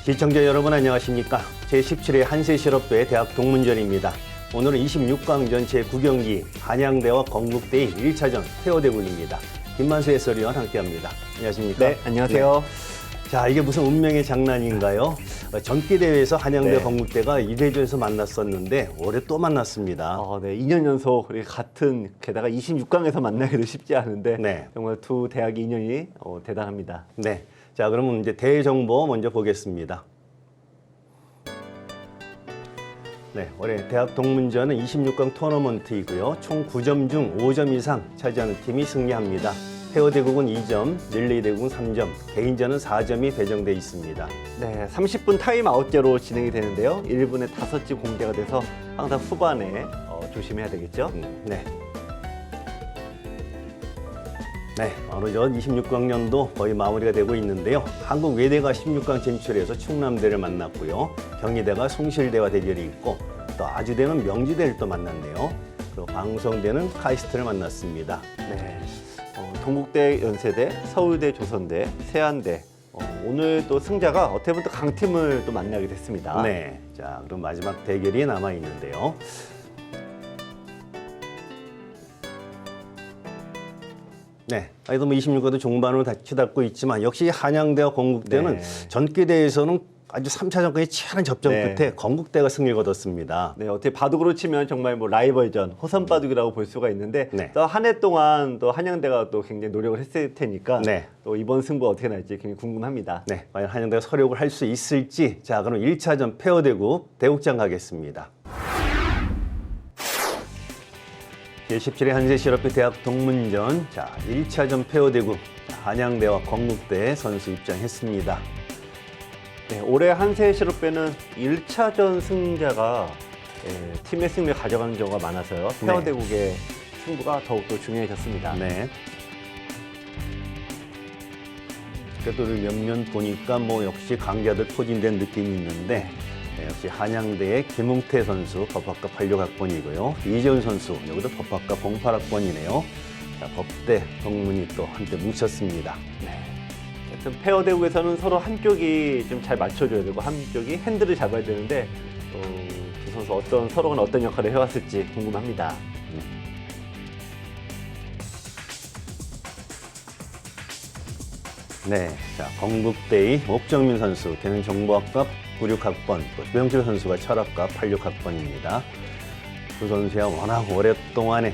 시청자 여러분 안녕하십니까. 제17회 한세실업회 대학 동문전입니다. 오늘은 26강전 제9경기 한양대와 건국대의 1차전 페어대국입니다. 김만수 해설위원 함께합니다. 안녕하십니까. 네, 안녕하세요. 네. 자, 이게 무슨 운명의 장난인가요? 전기대회에서 한양대, 네. 건국대가 2대전에서 만났었는데 올해 또 만났습니다. 네, 2년 연속 우리 같은 게다가 26강에서 만나기도 쉽지 않은데 네. 정말 두 대학의 인연이 대단합니다. 네. 자, 그러면 이제 대회 정보 먼저 보겠습니다. 네, 올해 대학 동문전은 26강 토너먼트이고요. 총 9점 중 5점 이상 차지하는 팀이 승리합니다. 페어대국은 2점, 릴레이대국은 3점, 개인전은 4점이 배정돼 있습니다. 네, 30분 타임아웃제로 진행이 되는데요. 1분에 5집 공개가 돼서 항상 후반에 조심해야 되겠죠. 네. 네, 어느 전 26강년도 거의 마무리가 되고 있는데요. 한국 외대가 16강 진출해서 충남대를 만났고요. 경희대가 송실대와 대결이 있고 또 아주대는 명지대를 또 만났네요. 그리고 광성대는 카이스트를 만났습니다. 네, 동국대, 연세대, 서울대, 조선대, 세안대. 오늘 또 승자가 어떻게 보면 또 강팀을 또 만나게 됐습니다. 네, 자 그럼 마지막 대결이 남아 있는데요. 네, 그래도 뭐 26강도 종반으로 치닫고 있지만 역시 한양대와 건국대는 네. 전기대회에서는 아주 3차전까지 치열한 접전 네. 끝에 건국대가 승리를 거뒀습니다. 네, 어떻게 바둑으로 치면 정말 뭐 라이벌전, 호선 바둑이라고 볼 수가 있는데 네. 또 한 해 동안 또 한양대가 또 굉장히 노력을 했을 테니까 네. 또 이번 승부 어떻게 날지 굉장히 궁금합니다. 네, 과연 한양대가 서력을 할 수 있을지. 자, 그럼 1차전 페어대국 대국장 가겠습니다. 제17회 한세실업회 대학 동문전. 자, 1차전 페어대국 한양대와 건국대 선수 입장했습니다. 네, 올해 한세실업회는 1차전 승자가 팀의 승리를 가져가는 경우가 많아서요. 네. 페어대국의 승부가 더욱더 중요해졌습니다. 네. 그래도 몇몇 보니까 뭐 역시 강자들 포진된 느낌이 있는데 네, 역시 한양대의 김웅태 선수 법학과 86학번이고요. 이재훈 선수 여기도 법학과 08학번이네요. 자, 법대 동문이 또 한때 뭉쳤습니다. 네. 하여튼 페어대국에서는 서로 한쪽이 좀 잘 맞춰줘야 되고 한쪽이 핸들을 잡아야 되는데 두 선수 서로가 어떤 역할을 해왔을지 궁금합니다. 네, 자 건국대의 옥정민 선수, 걔는 정보학과 96학번, 또 조영철 선수가 철학과 86학번입니다. 두 선수야 워낙 오랫동안의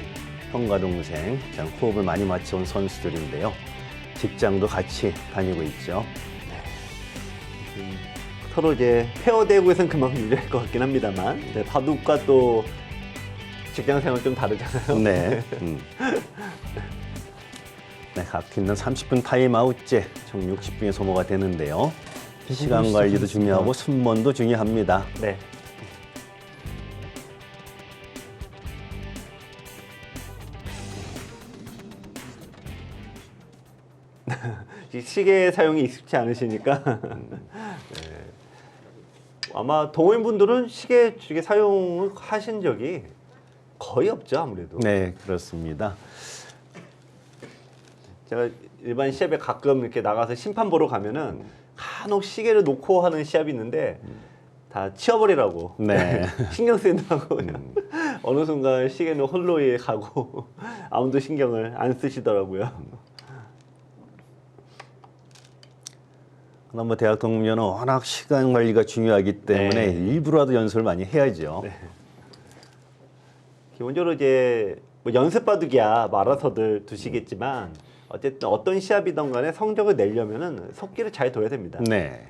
형과 동생, 참 호흡을 많이 맞춰온 선수들인데요. 직장도 같이 다니고 있죠. 서로 이제 페어대국에서는 그만큼 유리할 것 같긴 합니다만 이제 바둑과 또 직장생활 좀 다르잖아요. 네. 네, 각 팀은 30분 타임아웃제 총 60분의 소모가 되는데요. 시간 관리도 중요하고 순번도 중요합니다. 네. 이 시계 사용이 익숙치 않으시니까 네. 아마 동호인분들은 시계 사용을 하신 적이 거의 없죠, 아무래도. 네, 그렇습니다. 제가 일반 시합에 가끔 이렇게 나가서 심판 보러 가면은 간혹 시계를 놓고 하는 시합이 있는데 다 치워버리라고. 네. 신경 쓰인다고. 어느 순간 시계는 홀로에 가고 아무도 신경을 안 쓰시더라고요. 그러나 뭐 대학 동문회는 워낙 시간 관리가 중요하기 때문에 네. 일부라도 연습을 많이 해야죠. 네. 기본적으로 이제 뭐 연습 바둑이야 뭐 알아서들 두시겠지만 어쨌든 어떤 시합이든 간에 성적을 내려면은 속기를 잘 둬야 됩니다. 네.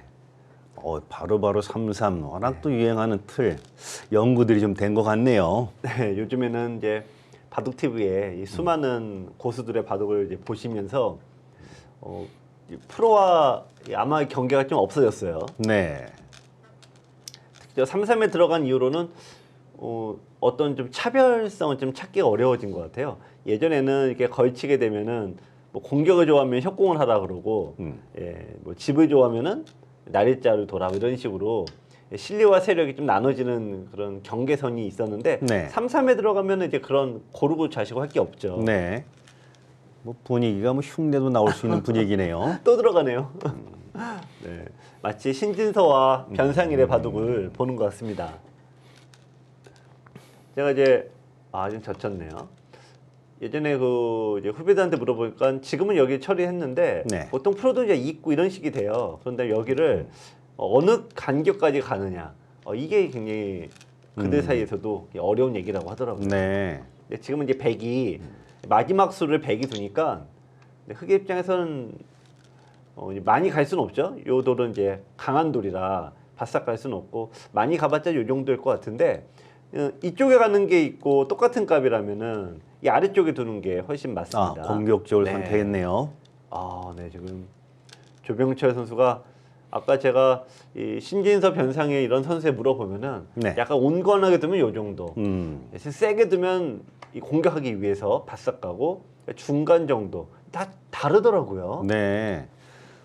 바로바로 3-3 워낙 또 유행하는 틀 연구들이 좀 된 것 같네요. 네, 요즘에는 이제 바둑 TV에 이 수많은 고수들의 바둑을 이제 보시면서 이 프로와 아마 경계가 좀 없어졌어요. 네. 특히 3-3에 들어간 이후로는 어떤 좀 차별성을 좀 찾기가 어려워진 것 같아요. 예전에는 이렇게 걸치게 되면은 뭐 공격을 좋아하면 협공을 하라 그러고, 예, 뭐 집을 좋아하면은 날일자를 둬라 이런 식으로 실리와 세력이 좀 나눠지는 그런 경계선이 있었는데 네. 3-3에 들어가면 이제 그런 고르고 자시고 할 게 없죠. 네. 뭐 분위기가 뭐 흉내도 나올 수 있는 분위기네요. 또 들어가네요. 네. 마치 신진서와 변상일의 바둑을 보는 것 같습니다. 제가 이제 좀 젖혔네요. 예전에 그 이제 후배들한테 물어보니까 지금은 여기 처리했는데 네. 보통 프로도 이제 있고 이런 식이 돼요. 그런데 여기를 어느 간격까지 가느냐 이게 굉장히 그들 사이에서도 어려운 얘기라고 하더라고요. 네. 근데 지금은 이제 100이 마지막 수를 100이 두니까 흑의 입장에서는 이제 많이 갈 수는 없죠. 요 돌은 이제 강한 돌이라 바싹 갈 수는 없고 많이 가봤자 요 정도일 것 같은데 이쪽에 가는 게 있고 똑같은 값이라면은 이 아래쪽에 두는 게 훨씬 맞습니다. 공격적으로 네. 선택했네요. 네 지금 조병철 선수가 아까 제가 이 신진서 변상의 이런 선수에 물어보면은 네. 약간 온건하게 두면 요 정도, 세게 두면 이 공격하기 위해서 바싹 가고 중간 정도 다 다르더라고요. 네.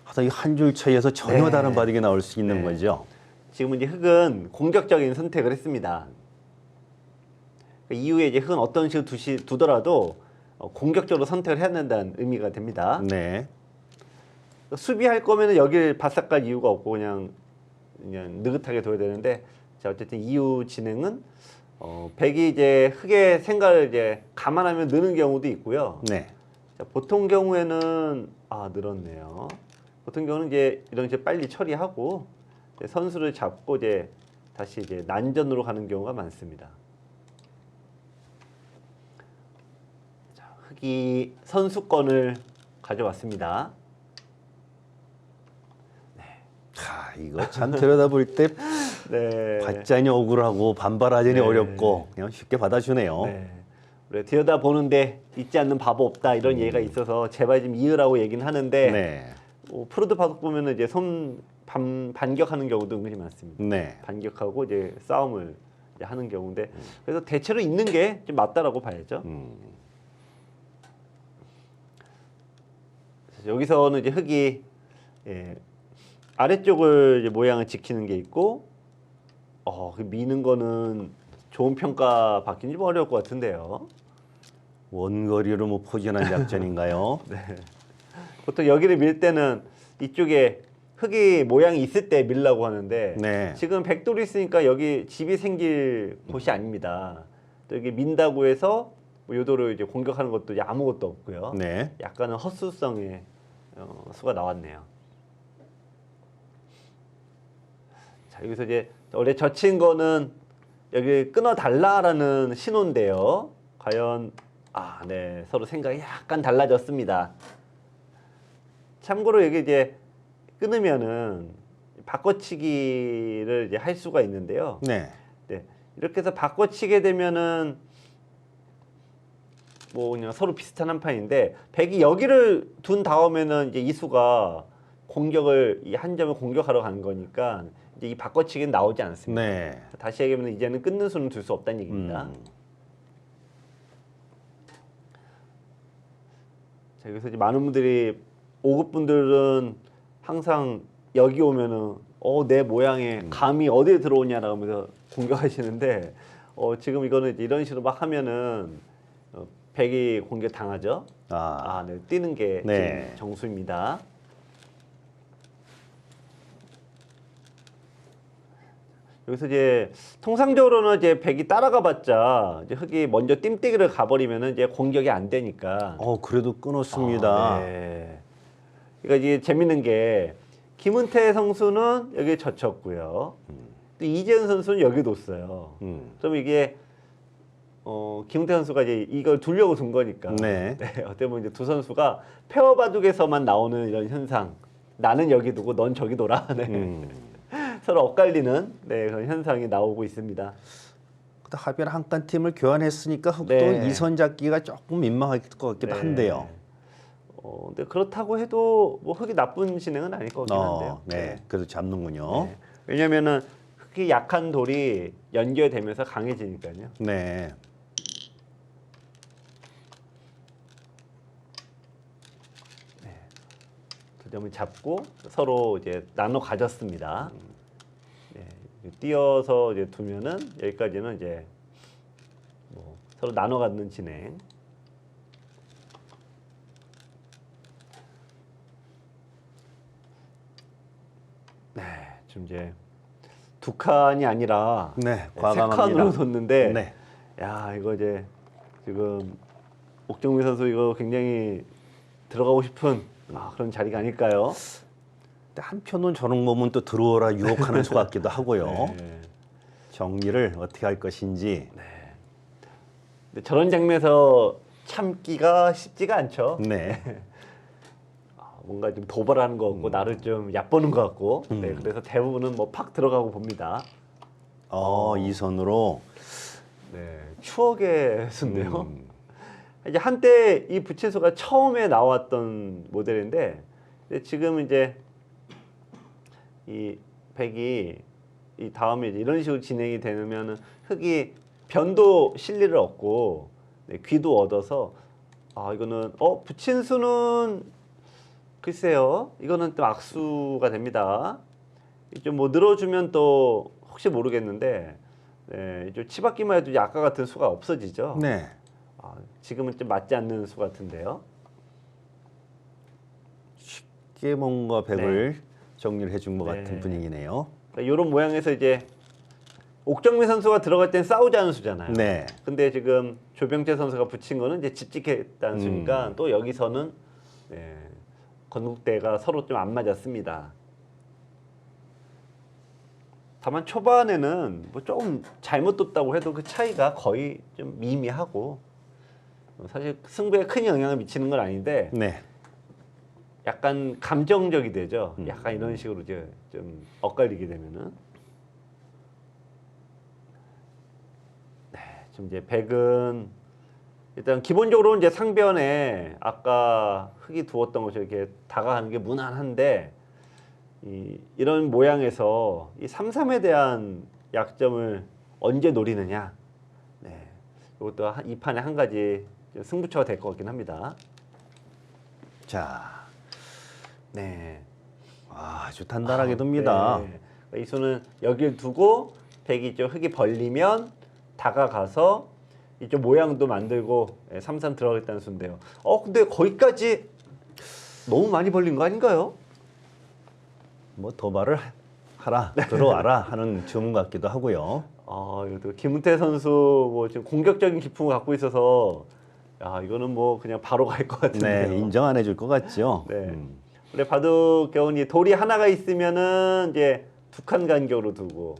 하다 이 한 줄 차이에서 전혀 네. 다른 바둑이 나올 수 있는 네. 거죠. 지금은 이제 흑은 공격적인 선택을 했습니다. 이후에 이제 흑은 어떤 식으로 두더라도 공격적으로 선택을 해야 된다는 의미가 됩니다. 네. 수비할 거면은 여길 바싹 갈 이유가 없고 그냥 느긋하게 둬야 되는데, 자 어쨌든 이후 진행은 백이 이제 흑의 생각을 이제 감안하면 느는 경우도 있고요. 네. 자, 보통 경우에는 늘었네요. 보통 경우는 이제 이런 식으로 빨리 처리하고 이제 선수를 잡고 이제 다시 이제 난전으로 가는 경우가 많습니다. 자, 흑이 선수권을 가져왔습니다. 이거 참 들여다볼 때 네. 받자니 억울하고 반발하자니 네. 어렵고 그냥 쉽게 받아주네요. 네. 우리 들여다 보는데 있지 않는 바보 없다 이런 얘기가 있어서 제발 좀 이으라고 얘기는 하는데 네. 프로드 바둑 보면은 이제 반격하는 경우도 은근히 많습니다. 네. 반격하고 이제 싸움을 이제 하는 경우인데 그래서 대체로 있는 게 좀 맞다라고 봐야죠. 그래서 여기서는 이제 흑이 아래쪽을 이제 모양을 지키는 게 있고, 미는 거는 좋은 평가 받기는 좀 어려울 것 같은데요. 원거리로 뭐 포진한 작전인가요? 네. 보통 여기를 밀 때는 이쪽에 흑이 모양이 있을 때 밀라고 하는데 네. 지금 백돌이 있으니까 여기 집이 생길 곳이 아닙니다. 또 여기 민다고 해서 뭐 요도를 이제 공격하는 것도 이제 아무것도 없고요. 네. 약간은 헛수성의 수가 나왔네요. 자, 여기서 이제 원래 젖힌 거는 여기 끊어달라라는 신호인데요. 과연 네, 서로 생각이 약간 달라졌습니다. 참고로 여기 이제 끊으면은 바꿔치기를 이제 할 수가 있는데요. 네. 네, 이렇게 해서 바꿔치게 되면은 뭐 그냥 서로 비슷한 한 판인데 백이 여기를 둔 다음에는 이제 이 수가 공격을 이 한 점을 공격하러 가는 거니까 이제 이 바꿔치기는 나오지 않습니다. 네. 다시 얘기하면 이제는 끊는 수는 둘 수 없다는 얘기입니다. 자, 여기서 이제 많은 분들이 5급 분들은 항상 여기 오면은 내 모양에 감이 어디에 들어오냐라고 하면서 공격하시는데 지금 이거는 이제 이런 식으로 막 하면은 백이 공격 당하죠. 네, 뛰는 게 네. 지금 정수입니다. 여기서 이제 통상적으로는 이제 백이 따라가봤자 이제 흑이 먼저 띵뛰기를 가버리면은 이제 공격이 안 되니까. 그래도 끊었습니다. 네. 그러니까 이게 재밌는 게 김은태 선수는 여기 젖혔고요. 또 이재현 선수는 여기 뒀어요. 그럼 이게 김은태 선수가 이제 이걸 두려고 둔 거니까. 네. 어떻게 보면 이제 두 선수가 페어 바둑에서만 나오는 이런 현상. 나는 여기 두고 넌 저기 둬라. 네. 서로 엇갈리는 그런 현상이 나오고 있습니다. 하별 한 칸 팀을 교환했으니까 흑도 네. 이선 잡기가 조금 민망할 것 같기도 한데요. 근데 그렇다고 해도 뭐 흑이 나쁜 진행은 아닐 것 같긴 한데요. 네. 그래도 잡는군요. 네. 왜냐면은 흑이 약한 돌이 연결되면서 강해지니까요. 네. 두 점을 잡고 서로 이제 나눠 가졌습니다. 네, 띄어서 이제 두면은 여기까지는 이제 뭐 서로 나눠 갖는 진행. 네, 지금 이제 두 칸이 아니라 네, 세 과감합니다. 칸으로 뒀는데, 네. 야 이거 이제 지금 옥정민 선수 이거 굉장히 들어가고 싶은 그런 자리가 아닐까요? 근데 한편은 저런 몸은 또 들어오라 유혹하는 수 같기도 하고요. 네. 정리를 어떻게 할 것인지. 근데 저런 장면에서 참기가 쉽지가 않죠. 네. 뭔가 좀 도발하는 것 같고 나를 좀 얕보는 것 같고. 네, 그래서 대부분은 뭐 팍 들어가고 봅니다. 이 손으로. 네, 추억의 수인데요. 이제 한때 이 부채소가 처음에 나왔던 모델인데, 근데 지금 이제 이 백이 이 다음에 이제 이런 식으로 진행이 되면은 흙이 변도 실리를 얻고 네, 귀도 얻어서 이거는 붙인 수는 글쎄요, 이거는 또 악수가 됩니다. 좀 뭐 늘어주면 또 혹시 모르겠는데, 네, 좀 치받기만 해도 이제 아까 같은 수가 없어지죠. 네. 지금은 좀 맞지 않는 수 같은데요. 쉽게 뭔가 백을 정리를 해준 것 네. 같은 분위기네요. 그러니까 이런 모양에서 이제 옥정민 선수가 들어갈 땐 싸우자는 수잖아요. 네. 근데 지금 조병재 선수가 붙인 거는 이제 찝찝했다는 수니까 또 여기서는 네, 건국대가 서로 좀 안 맞았습니다. 다만 초반에는 뭐 조금 잘못 뒀다고 해도 그 차이가 거의 좀 미미하고 사실 승부에 큰 영향을 미치는 건 아닌데 네. 약간 감정적이 되죠. 약간 이런 식으로 이제 좀 엇갈리게 되면은. 네, 지금 이제 백은 일단 기본적으로 이제 상변에 아까 흙이 두었던 것이 이렇게 다가가는 게 무난한데 이런 모양에서 이 3-3에 대한 약점을 언제 노리느냐. 네, 이것도 이 판에 한 가지 승부처가 될 것 같긴 합니다. 자, 네. 아주 단단하게 둡니다. 네. 이 수는 여길 두고 백이 좀 흙이 벌리면 다가가서 이쪽 모양도 만들고 3-3 들어가겠다는 수인데요. 근데 거기까지 너무 많이 벌린 거 아닌가요? 뭐 도발을 하라, 들어와라 하는 주문 같기도 하고요. 이것도 김은태 선수 뭐 지금 공격적인 기품을 갖고 있어서 이거는 뭐 그냥 바로 갈 것 같은데요. 네, 인정 안 해줄 것 같죠. 네. 원래 바둑 경우는 돌이 하나가 있으면은 이제 2칸 간격으로 두고,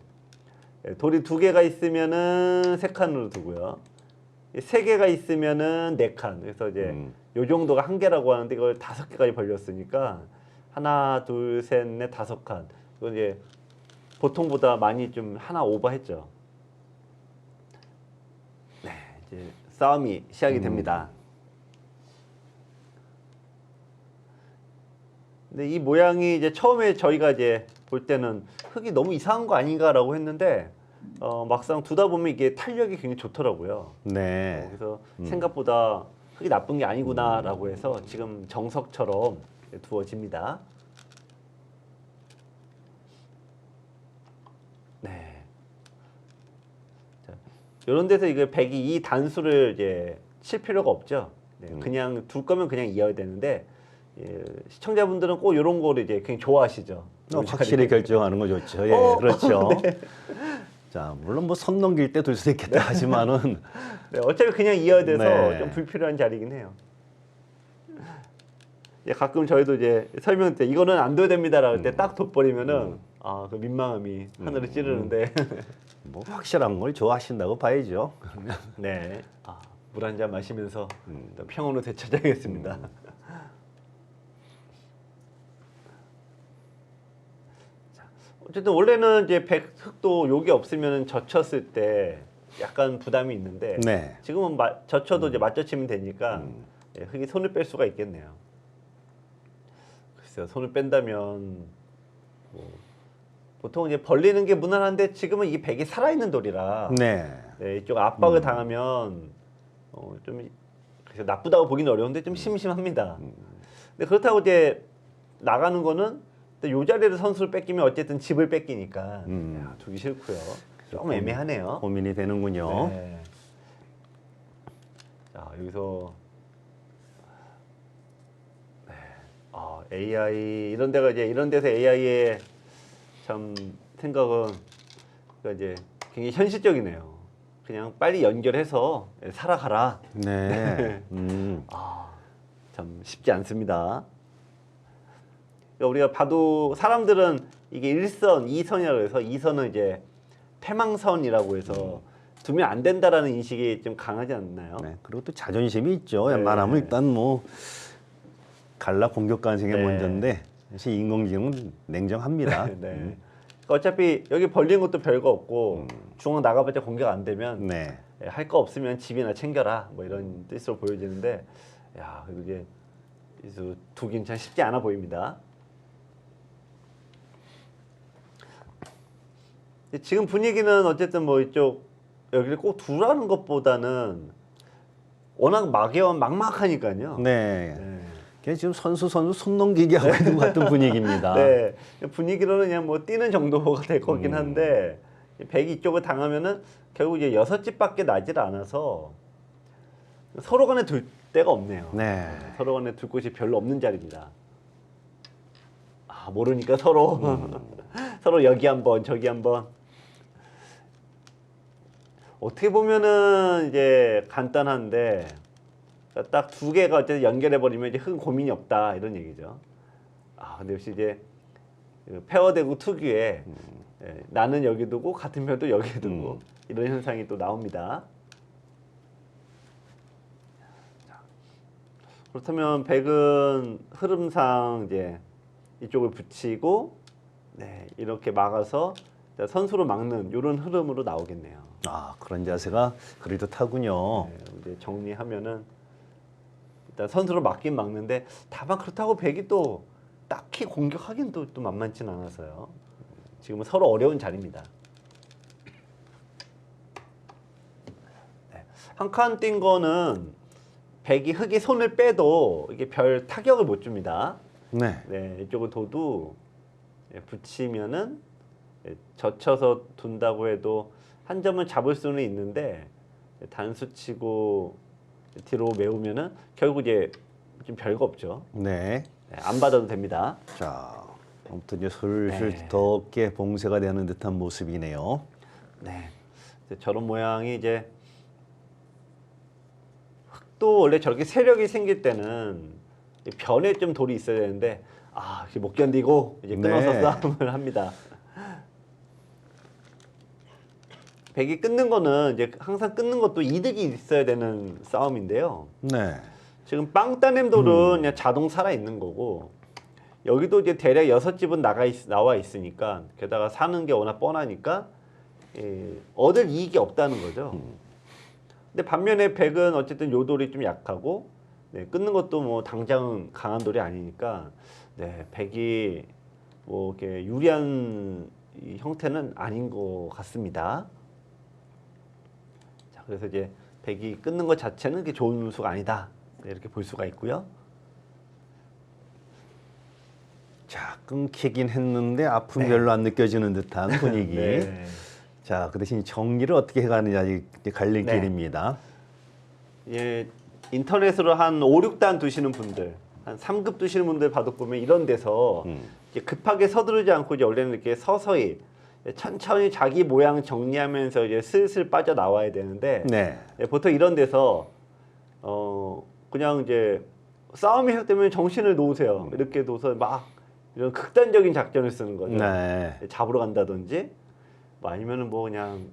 돌이 2개가 있으면은 3칸으로 두고요. 3개가 있으면은 4칸. 그래서 이제 요 정도가 한 개라고 하는데 이걸 5개까지 벌렸으니까 하나, 둘, 셋, 넷, 5칸. 이건 이제 보통보다 많이 좀 하나 오버했죠. 네, 이제 싸움이 시작이 됩니다. 근데 이 모양이 이제 처음에 저희가 이제 볼 때는 흙이 너무 이상한 거 아닌가라고 했는데 막상 두다 보면 이게 탄력이 굉장히 좋더라고요. 네. 그래서 생각보다 흙이 나쁜 게 아니구나라고 해서 지금 정석처럼 두어집니다. 네. 자, 이런 데서 이게 백이 이 단수를 이제 칠 필요가 없죠. 네, 그냥 둘 거면 그냥 이어야 되는데. 시청자분들은 꼭 이런 거를 이제 굉장히 좋아하시죠. 확실히 결정하는 거 좋죠. 예, 그렇죠. 네. 자, 물론 뭐 선 넘길 때 둘 수도 있겠다 하지만은 네, 어차피 그냥 이어야 돼서 네. 좀 불필요한 자리긴 해요. 가끔 저희도 이제 설명 때 이거는 안 둬야 됩니다라고 할 때 딱 돋버리면은 그 민망함이 하늘을 찌르는데 뭐 확실한 걸 좋아하신다고 봐야죠. 네, 물 한 잔 마시면서 또 평온을 되찾아야겠습니다. 어쨌든 원래는 이제 흙도 욕이 없으면 젖혔을 때 약간 부담이 있는데 네. 지금은 젖혀도 이제 맞젖히면 되니까 흙이 손을 뺄 수가 있겠네요. 글쎄요, 손을 뺀다면 뭐 보통 이제 벌리는 게 무난한데 지금은 이 백이 살아있는 돌이라 네. 이쪽 압박을 당하면 좀 그래서 나쁘다고 보기는 어려운데 좀 심심합니다. 근데 그렇다고 이제 나가는 거는 근데 요 자리에서 선수를 뺏기면 어쨌든 집을 뺏기니까 야, 두기 싫고요. 좀 애매하네요. 고민이 되는군요. 네. 자 여기서 네. AI 이런 데가 이제 이런 데서 AI의 참 생각은 그러니까 이제 굉장히 현실적이네요. 그냥 빨리 연결해서 살아가라. 네. 참 쉽지 않습니다. 그러니까 우리가 봐도 사람들은 이게 1선, 2선이라고 해서 2선은 이제 패망선이라고 해서 두면 안 된다라는 인식이 좀 강하지 않나요? 네. 그리고 또 자존심이 있죠. 네. 웬만하면 일단 뭐 갈라 공격 가능성이 네. 먼저인데 사실 인공지능은 냉정합니다. 네. 그러니까 어차피 여기 벌린 것도 별거 없고 중앙 나가봤자 공격 안 되면 네. 할 거 없으면 집이나 챙겨라 뭐 이런 뜻으로 보여지는데 야 이게 두긴 참 쉽지 않아 보입니다. 지금 분위기는 어쨌든 뭐 이쪽 여기를 꼭 두라는 것보다는 워낙 막막하니까요. 네. 네. 그냥 지금 선수 손 넘기기 하고 있는 것 같은 분위기입니다. 네. 분위기로는 그냥 뭐 뛰는 정도가 될 거긴 한데 백이 이쪽을 당하면은 결국 이제 6집밖에 나질 않아서 서로 간에 둘 데가 없네요. 네. 서로 간에 둘 곳이 별로 없는 자리입니다. 모르니까 서로 서로 여기 한번 저기 한번 어떻게 보면은 이제 간단한데 딱 두 개가 어쨌든 연결해 버리면 이제 큰 고민이 없다 이런 얘기죠. 근데 역시 이제 페어대구 특유의 나는 여기 두고 같은 편도 여기 두고 이런 현상이 또 나옵니다. 그렇다면 백은 흐름상 이제 이쪽을 붙이고 이렇게 막아서 선수로 막는 이런 흐름으로 나오겠네요. 그런 자세가 그래도타군요. 이제 정리하면은 일단 선수로 막긴 막는데 다만 그렇다고 백이 또 딱히 공격하긴 또 만만치는 않아서요. 지금은 서로 어려운 자리입니다. 한 칸 뛴 거는 백이 흙이 손을 빼도 이게 별 타격을 못 줍니다. 네. 이쪽을 둬도 붙이면은 젖혀서 둔다고 해도 한 점은 잡을 수는 있는데 단수 치고 뒤로 메우면은 결국 이제 좀 별거 없죠. 네. 안 받아도 됩니다. 자, 아무튼 이제 슬슬 네. 덥게 봉쇄가 되는 듯한 모습이네요. 네. 저런 모양이 이제 흙도 원래 저렇게 세력이 생길 때는 변에 좀 돌이 있어야 되는데 이제 못 견디고 이제 끊어서 네. 싸움을 합니다. 백이 끊는 거는 이제 항상 끊는 것도 이득이 있어야 되는 싸움인데요. 네. 지금 빵 따냄 돌은 그냥 자동 살아 있는 거고 여기도 이제 대략 6집은 나와 있으니까 게다가 사는 게 워낙 뻔하니까 얻을 이익이 없다는 거죠. 근데 반면에 백은 어쨌든 요 돌이 좀 약하고 끊는 것도 뭐 당장은 강한 돌이 아니니까 백이 뭐 이렇게 유리한 이 형태는 아닌 것 같습니다. 자, 그래서 이제 백이 끊는 것 자체는 그렇게 좋은 수가 아니다. 이렇게 볼 수가 있고요. 자, 끊기긴 했는데 아픔이 별로 안 느껴지는 듯한 분위기. 네. 자, 그 대신 정리를 어떻게 해가느냐 이제 갈릴 네. 길입니다. 인터넷으로 한 5, 6단 두시는 분들, 한 3급 두시는 분들 봐도 보면 이런 데서 이제 급하게 서두르지 않고 이제 원래는 이렇게 서서히 천천히 자기 모양 정리하면서 이제 슬슬 빠져 나와야 되는데 네. 보통 이런 데서 그냥 이제 싸움이 시작되면 정신을 놓으세요. 이렇게 둬서 막 이런 극단적인 작전을 쓰는 거죠. 네. 잡으러 간다든지 뭐 아니면은 뭐 그냥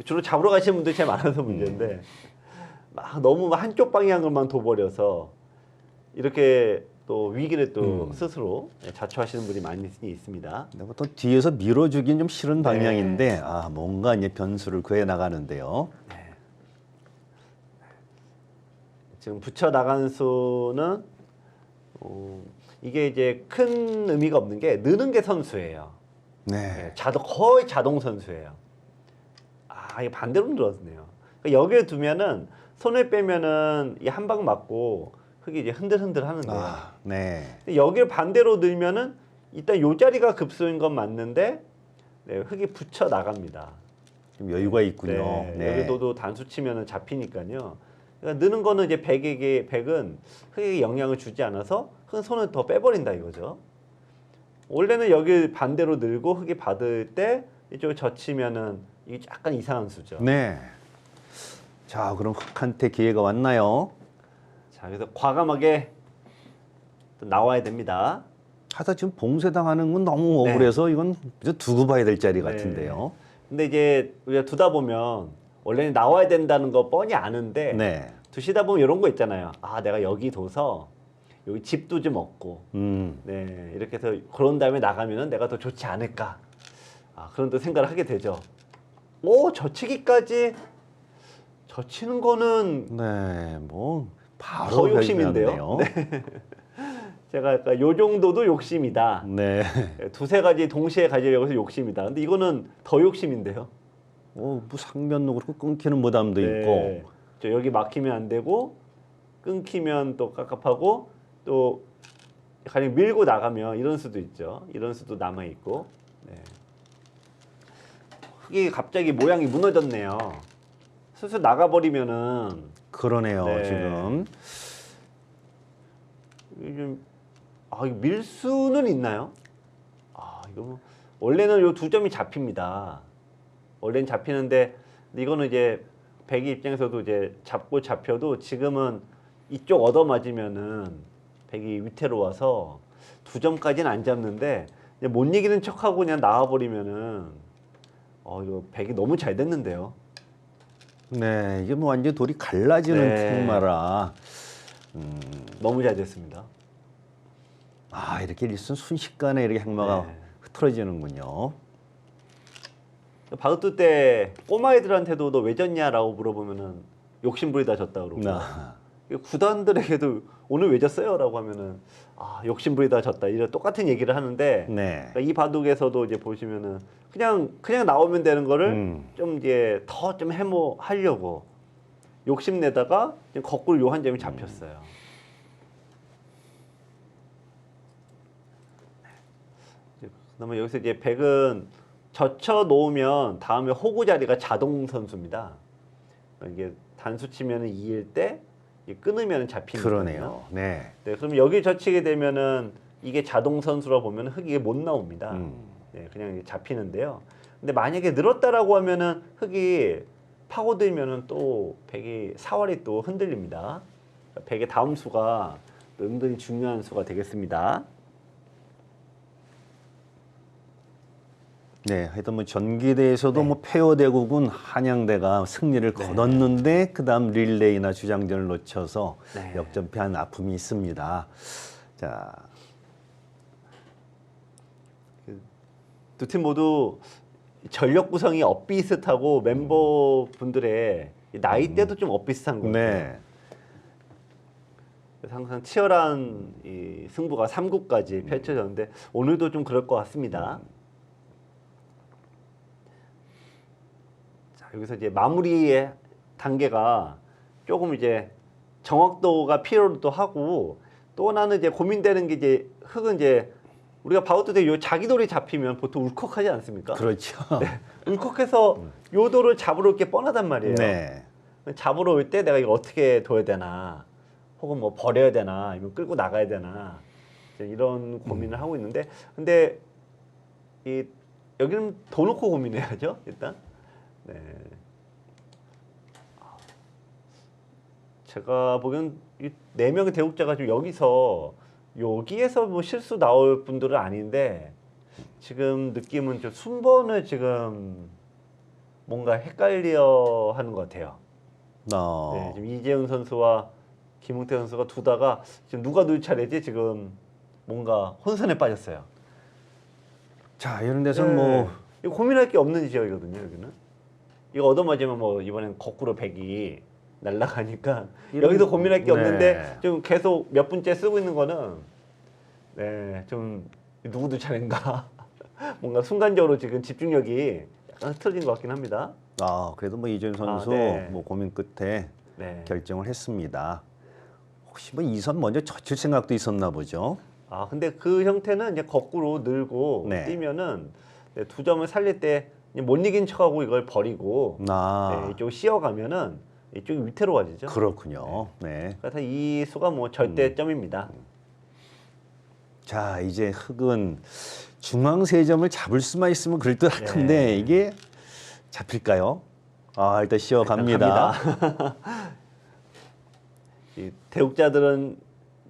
주로 잡으러 가시는 분들이 제일 많아서 문제인데 막 너무 한쪽 방향으로만 둬버려서 이렇게 또 위기를 또 스스로 자초하시는 분이 많이 있습니다. 근데 보통 뒤에서 밀어주긴 좀 싫은 방향인데 뭔가 이제 변수를 구해 나가는데요. 지금 붙여 나가는 수는 이게 이제 큰 의미가 없는 게 느는 게 선수예요. 네. 거의 자동 선수예요. 이게 반대로 늘었네요. 그러니까 여기에 두면은 손을 빼면은 이 한 방 맞고 흙이 이제 흔들흔들 하는데요. 네. 근데 여기를 반대로 늘면은 일단 요 자리가 급소인 건 맞는데 네, 흙이 붙여 나갑니다. 좀 여유가 있군요. 네, 네. 여기도 단수 치면은 잡히니까요. 그러니까 느는 거는 이제 백은 흙에 영향을 주지 않아서 흙은 손을 더 빼버린다 이거죠. 원래는 여기 반대로 늘고 흙이 받을 때 이쪽을 젖히면은 이게 약간 이상한 수죠. 네. 자, 그럼 흙한테 기회가 왔나요? 자, 그래서 과감하게 또 나와야 됩니다. 하다 지금 봉쇄당하는 건 너무 네. 억울해서 이건 두고 봐야 될 자리 네. 같은데요. 근데 이제 우리가 두다 보면 원래는 나와야 된다는 거 뻔히 아는데 네. 두시다 보면 이런 거 있잖아요. 아, 내가 여기 둬서 여기 집도 좀 얻고, 음. 네, 이렇게 해서 그런 다음에 나가면은 내가 더 좋지 않을까. 아, 그런 또 생각을 하게 되죠. 오, 젖히기까지 젖히는 거는 네, 뭐 바로 더 욕심인데요. 발견하네요. 제가 아까 요 정도도 욕심이다. 네. 두세 가지 동시에 가지려고 해서 욕심이다. 근데 이거는 더 욕심인데요. 뭐 상면도 그렇고 끊기는 부담도 네. 있고. 저 여기 막히면 안 되고 끊기면 또 깝깝하고 또 가령 밀고 나가면 이런 수도 있죠. 이런 수도 남아 있고. 네. 흙이 갑자기 모양이 무너졌네요. 슬슬 나가버리면은 그러네요. 네. 지금. 좀 이거 밀수는 있나요? 아, 이거 뭐 원래는 요 두 점이 잡힙니다. 원래는 잡히는데 이거는 이제 백이 입장에서도 이제 잡고 잡혀도 지금은 이쪽 얻어맞으면은 백이 위태로워서 두 점까지는 안 잡는데 그냥 못 이기는 척하고 그냥 나와버리면은 이거 백이 너무 잘 됐는데요. 네, 이게 뭐 완전 돌이 갈라지는 네. tek마라. 너무 잘 됐습니다. 아, 이렇게 일순 순식간에 이렇게 행마가 네. 흐트러지는군요. 바둑두 때 꼬마애들한테도 너 왜 졌냐라고 물어보면은 욕심부리다 졌다 그러고 아, 구단들에게도 오늘 왜 졌어요라고 하면은 욕심부리다 졌다 이런 똑같은 얘기를 하는데 네. 그러니까 이 바둑에서도 이제 보시면은 그냥 나오면 되는 거를 좀 이제 더 좀 해모하려고 욕심내다가 거꾸로 요 한 점이 잡혔어요. 그다음에 여기서 이제 백은 젖혀 놓으면 다음에 호구 자리가 자동 선수입니다. 이게 단수 치면은 2일 때 끊으면 잡히는 그러네요. 네. 네, 그럼 여기 젖히게 되면은 이게 자동 선수라 보면 흙이 못 나옵니다. 네, 그냥 잡히는데요. 근데 만약에 늘었다라고 하면은 흙이 파고들면은 또 백이 사활이 또 흔들립니다. 백의 다음 수가 또 은근히 중요한 수가 되겠습니다. 네, 하여튼 뭐 전기대에서도 네. 뭐 페어대국은 한양대가 승리를 거뒀는데 그다음 릴레이나 주장전을 놓쳐서 네. 역전패한 아픔이 있습니다. 자, 두 팀 모두 전력 구성이 엇비슷하고 멤버분들의 나이대도 좀 엇비슷한 것 같아요. 네. 그래서 항상 치열한 이 승부가 3국까지 펼쳐졌는데 오늘도 좀 그럴 것 같습니다. 자, 여기서 이제 마무리의 단계가 조금 이제 정확도가 필요도 하고 또 하나는 이제 고민되는 게 이제 흙은 이제 우리가 바우트 때 요 자기돌이 잡히면 보통 울컥하지 않습니까? 그렇죠. 울컥해서 요 돌을 잡으러 올 게 뻔하단 말이에요. 네. 잡으러 올 때 내가 이거 어떻게 둬야 되나, 혹은 뭐 버려야 되나, 아니면 끌고 나가야 되나 이제 이런 고민을 하고 있는데, 근데 이 여기는 더 놓고 고민해야죠 일단. 네. 제가 보기엔 이 4명의 대국자가 지금 여기에서 뭐 실수 나올 분들은 아닌데 지금 느낌은 좀 순번을 지금 뭔가 헷갈려 하는 것 같아요. 네, 지금 이재훈 선수와 김웅태 선수가 두다가 지금 누가 누구 차례지 지금 뭔가 혼선에 빠졌어요. 자, 이런 데서는 네. 뭐 이거 고민할 게 없는 지역이거든요. 여기는 이거 얻어맞으면 뭐 이번엔 거꾸로 백이 날아가니까 여기도 고민할 게 네. 없는데 좀 계속 몇 분째 쓰고 있는 거는 좀 누구도 차례인가 뭔가 순간적으로 지금 집중력이 약간 흐트러진 것 같긴 합니다. 그래도 뭐 이재훈 선수 네. 뭐 고민 끝에 네. 결정을 했습니다. 혹시 뭐 2선 먼저 젖힐 생각도 있었나 보죠. 아 근데 그 형태는 이제 거꾸로 늘고 네. 뛰면은 네, 두 점을 살릴 때 못 이긴 척하고 이걸 버리고 네, 이쪽 씌어가면은 이쪽이 위태로워지죠. 그렇군요. 네. 그래서 이 수가 뭐 절대점입니다. 자, 이제 흑은 중앙 세 점을 잡을 수만 있으면 그럴듯할 텐데 네. 이게 잡힐까요? 아, 일단 씌어 일단 갑니다. 이 대국자들은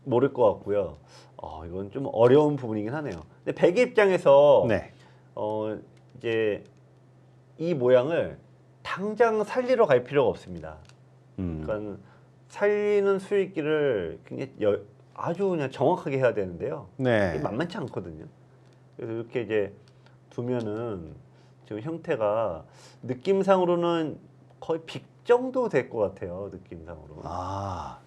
모를 것 같고요. 이건 좀 어려운 부분이긴 하네요. 근데 백의 입장에서 네. 이제 이 모양을 당장 살리러 갈 필요가 없습니다. 그러니까 살리는 수익기를 굉장히 아주 그냥 정확하게 해야 되는데요. 네. 이게 만만치 않거든요. 그래서 이렇게 이제 두면은 지금 형태가 느낌상으로는 거의 빅 정도 될 것 같아요. 느낌상으로. 아,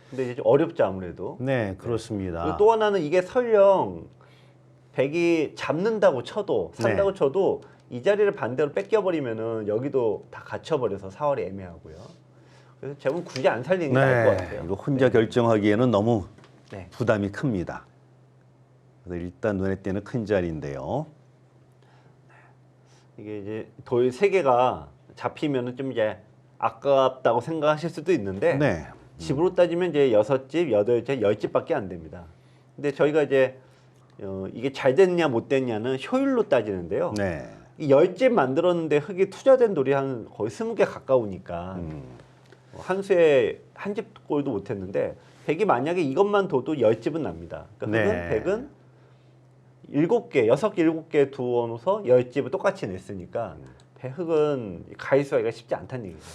근데 이제 좀 어렵죠 아무래도. 네, 그렇습니다. 그리고 또 하나는 이게 설령 백이 잡는다고 쳐도 산다고 네. 쳐도 이 자리를 반대로 뺏겨버리면은 여기도 다 갇혀버려서 4월이 애매하고요. 그래서 제가 굳이 안 살리는 게 나을 것 같아요. 이거 혼자 결정하기에는 너무 네. 부담이 큽니다. 그래서 일단 눈에 띄는 큰 자리인데요. 이게 이제 돌 3개가 잡히면은 좀 이제 아깝다고 생각하실 수도 있는데 네. 집으로 따지면 이제 6집, 8집, 10집밖에 안 됩니다. 근데 저희가 이제 이게 잘 됐냐 못 됐냐는 효율로 따지는데요. 네. 이 10집 만들었는데 흙이 투자된 돌이 한 거의 20개 가까우니까 한 수에 한 집 꼴도 못 했는데 백이 만약에 이것만 둬도 10집은 납니다. 그러니까 네. 백은 7개, 6개, 7개 두어놓아서 10집을 똑같이 냈으니까 흙은 가입수하기가 쉽지 않다는 얘기죠.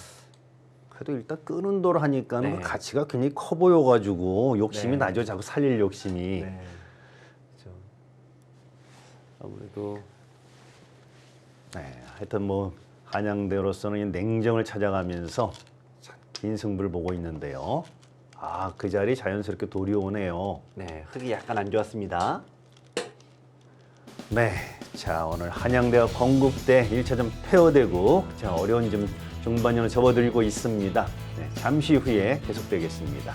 그래도 일단 끄는 돌 하니까 네. 그 가치가 굉장히 커 보여가지고 욕심이 네. 나죠. 자꾸 살릴 욕심이. 네. 그렇죠. 아무래도 네. 하여튼 뭐 한양대로서는 냉정을 찾아가면서 긴 승부를 보고 있는데요. 아, 그 자리 자연스럽게 돌이 오네요. 네, 흙이 약간 안 좋았습니다. 네. 자, 오늘 한양대와 건국대 1차전 페어되고 자, 어려운 점 중반전을 접어들고 있습니다. 네, 잠시 후에 계속되겠습니다.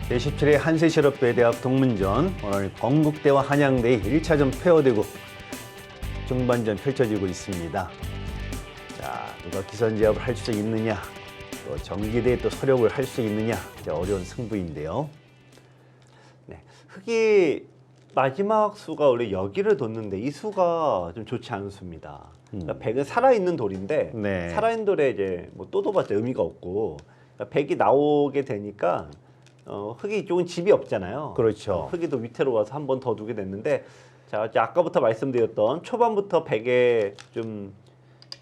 제17회 한세실업배 대학 동문전 오늘 건국대와 한양대의 1차전 페어되고 중반전 펼쳐지고 있습니다. 자, 누가 기선제압을 할 수 있느냐, 또 정기대에 또 서력을 할 수 있느냐, 이제 어려운 승부인데요. 네, 흙이 마지막 수가 원래 여기를 뒀는데 이 수가 좀 좋지 않은 수입니다. 그러니까 백은 살아있는 돌인데 네. 살아있는 돌에 이제 뭐 또 둬봤자 의미가 없고 그러니까 백이 나오게 되니까 흙이 이쪽은 집이 없잖아요. 그렇죠. 흙이 더 위태로워서 한 번 더 두게 됐는데 자 이제 아까부터 말씀드렸던 초반부터 백에 좀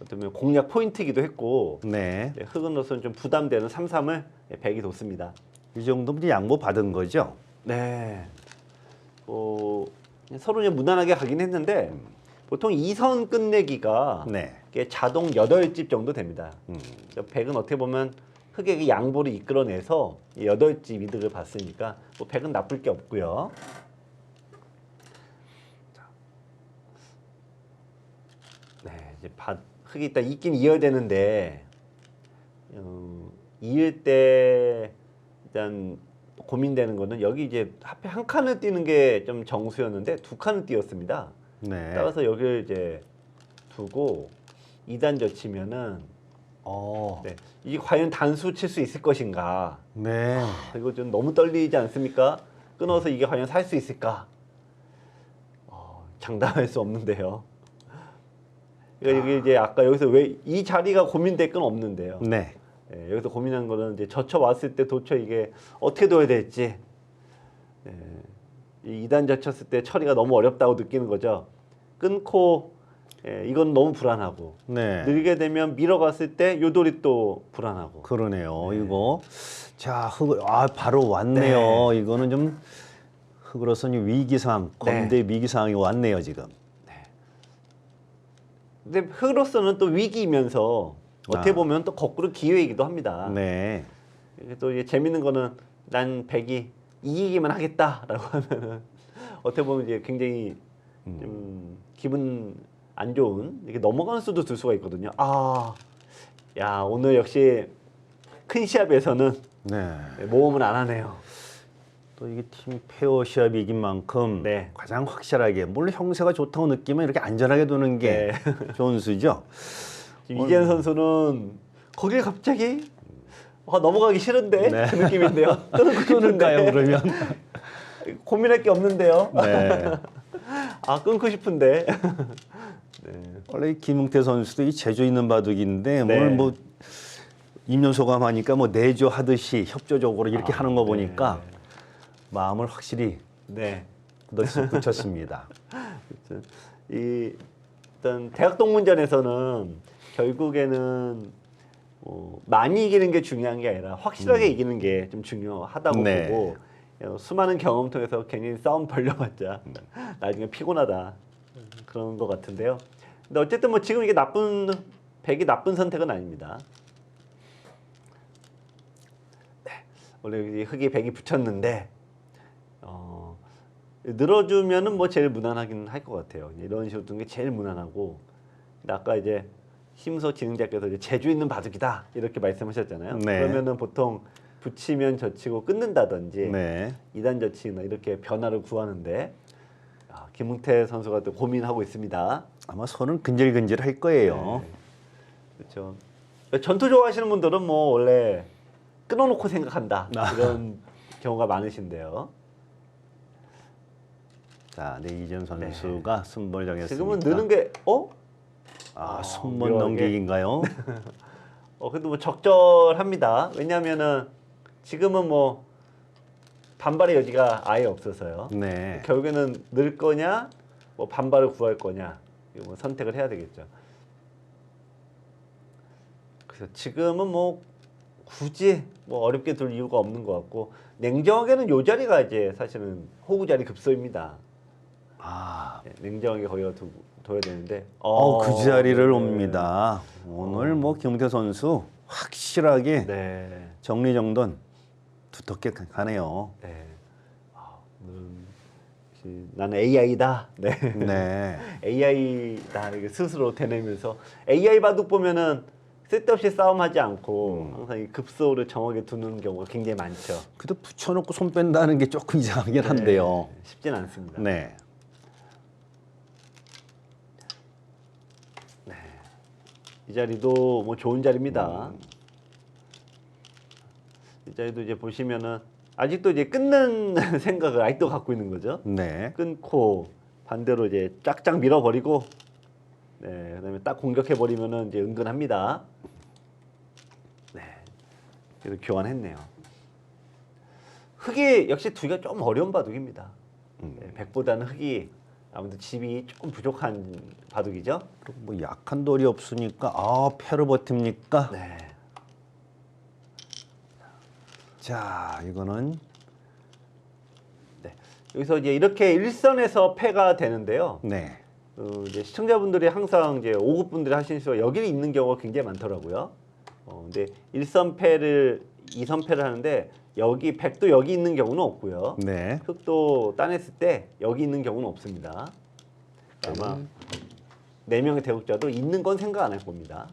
어쩌면 공략 포인트이기도 했고 네, 네, 흙은으로서는 좀 부담되는 3-3을 백이 뒀습니다. 이 정도면 이제 양보 받은 거죠. 네. 서로 그냥 무난하게 가긴 했는데 보통 2선 끝내기가 네, 이게 자동 8집 정도 됩니다. 그러니까 백은 어떻게 보면 흙의 양보를 이끌어내서 8집 이득을 봤으니까 뭐 백은 나쁠 게 없고요. 네, 이제 흙이 일단 있긴 이어야 되는데 이을 때 일단 고민되는 거는 여기 이제 하필 한 칸을 띄는 게 좀 정수였는데 2칸을 띄었습니다. 네. 따라서 여기를 이제 두고 2단 젖히면은 네, 이게 과연 단수 칠 수 있을 것인가? 네. 이거 좀 너무 떨리지 않습니까? 끊어서 이게 과연 살 수 있을까? 장담할 수 없는데요. 그러니까 이게 이제 아까 여기서 왜 이 자리가 고민될 건 없는데요. 네. 네, 여기서 고민한 거는 이제 젖혀 왔을 때 도처 이게 어떻게 둬야 될지. 네, 이 2단 젖혔을 때 처리가 너무 어렵다고 느끼는 거죠. 끊고 이건 너무 불안하고 네. 늘게 되면 밀어갔을 때 요돌이 또 불안하고. 그러네요. 이거 자, 바로 왔네요. 이거는 좀 흙으로서는 위기 상황, 검대 위기 상황이 왔네요, 지금. 근데 흙으로서는 또 위기이면서 어떻게 보면 또 거꾸로 기회이기도 합니다. 네. 이게 또 이게 재밌는 거는 난 백이 이기기만 하겠다라고 하면은 어떻게 보면 이제 굉장히 좀 기분 안 좋은 이게 넘어가는 수도 들 수가 있거든요. 야 오늘 역시 큰 시합에서는 네. 모험을 안 하네요. 또 이게 팀 페어 시합이 이긴 만큼 네. 가장 확실하게 물론 형세가 좋다고 느끼면 이렇게 안전하게 두는 게 좋은 수죠. 지금 이재현 선수는 거기에 갑자기 넘어가기 싫은데 네. 그 느낌인데요. 끊을까요 그러면? 고민할 게 없는데요. 네. 끊고 싶은데. 원래 이 김웅태 선수도 이 재주 있는 바둑인데 네. 오늘 뭐 임현 소감하니까 뭐 내조하듯이 협조적으로 이렇게 하는 거 보니까 마음을 확실히 네. 붙였습니다. 일단 대학 동문전에서는 결국에는 많이 이기는 게 중요한 게 아니라 확실하게 이기는 게 좀 중요하다고 네. 보고 수많은 경험 통해서 괜히 싸움 벌려봤자 나중에 피곤하다 그런 것 같은데요. 근데 어쨌든 뭐 지금 이게 백이 나쁜 선택은 아닙니다. 네. 원래 이 흑이 백이 붙였는데 늘어주면은 뭐 제일 무난하긴 할 것 같아요. 이런 식으로 두는 게 제일 무난하고. 근데 아까 이제 심서 진행자께서 이제 재주 있는 바둑이다 이렇게 말씀하셨잖아요. 네. 그러면은 보통 붙이면 젖히고 끊는다든지 네. 2단 젖히기나 이렇게 변화를 구하는데 김웅태 선수가 또 고민하고 있습니다. 아마 손은 근질근질할 거예요. 네. 그렇죠. 전투 좋아하시는 분들은 뭐 원래 끊어놓고 생각한다 이런 경우가 많으신데요. 자, 네, 이재현 선수가 순번을 정했습니다. 지금은 느는 게 순번 묘하게. 넘기기인가요? 그래도 뭐 적절합니다. 왜냐하면은 지금은 뭐 반발의 여지가 아예 없어서요. 네. 결국에는 늘 거냐, 뭐 반발을 구할 거냐, 이거 뭐 선택을 해야 되겠죠. 그래서 지금은 뭐 굳이 뭐 어렵게 둘 이유가 없는 것 같고 냉정하게는 요 자리가 이제 사실은 호구 자리 급소입니다. 네, 냉정하게 거기가 둬야 되는데. 그 자리를 네. 옵니다. 오늘 뭐 김웅태 선수 확실하게 네. 정리정돈 두텁게 가네요. 네. 나는 AI다. 네. 네. AI다 이렇게 스스로 되뇌면서 AI 바둑 보면은 쓸데없이 싸움하지 않고 항상 이 급소를 정확하게 두는 경우가 굉장히 많죠. 그래도 붙여놓고 손 뺀다는 게 조금 이상하긴 한데요. 네, 쉽진 않습니다. 네. 이 자리도 뭐 좋은 자리입니다. 이 자리도 이제 보시면은 아직도 이제 끊는 생각을 아직도 갖고 있는 거죠. 네. 끊고 반대로 이제 쫙쫙 밀어버리고, 네, 그다음에 딱 공격해버리면은 이제 은근합니다. 네, 그래도 교환했네요. 흑이 역시 두기가 좀 어려운 바둑입니다. 네, 백보다는 흑이 아무래도 집이 조금 부족한 바둑이죠. 그리고 뭐 약한 돌이 없으니까 패로 버팁니까? 네. 자, 이거는 네. 여기서 이제 이렇게 일선에서 패가 되는데요. 네. 이제 시청자분들이 항상 이제 5급 분들이 하시는 수가 여기 있는 경우가 굉장히 많더라고요. 근데 1선 패를 2선 패를 하는데 여기 백도 여기 있는 경우는 없고요. 네. 흑도 따냈을 때 여기 있는 경우는 없습니다. 아마 4명의 대국자도 있는 건 생각 안 할 겁니다.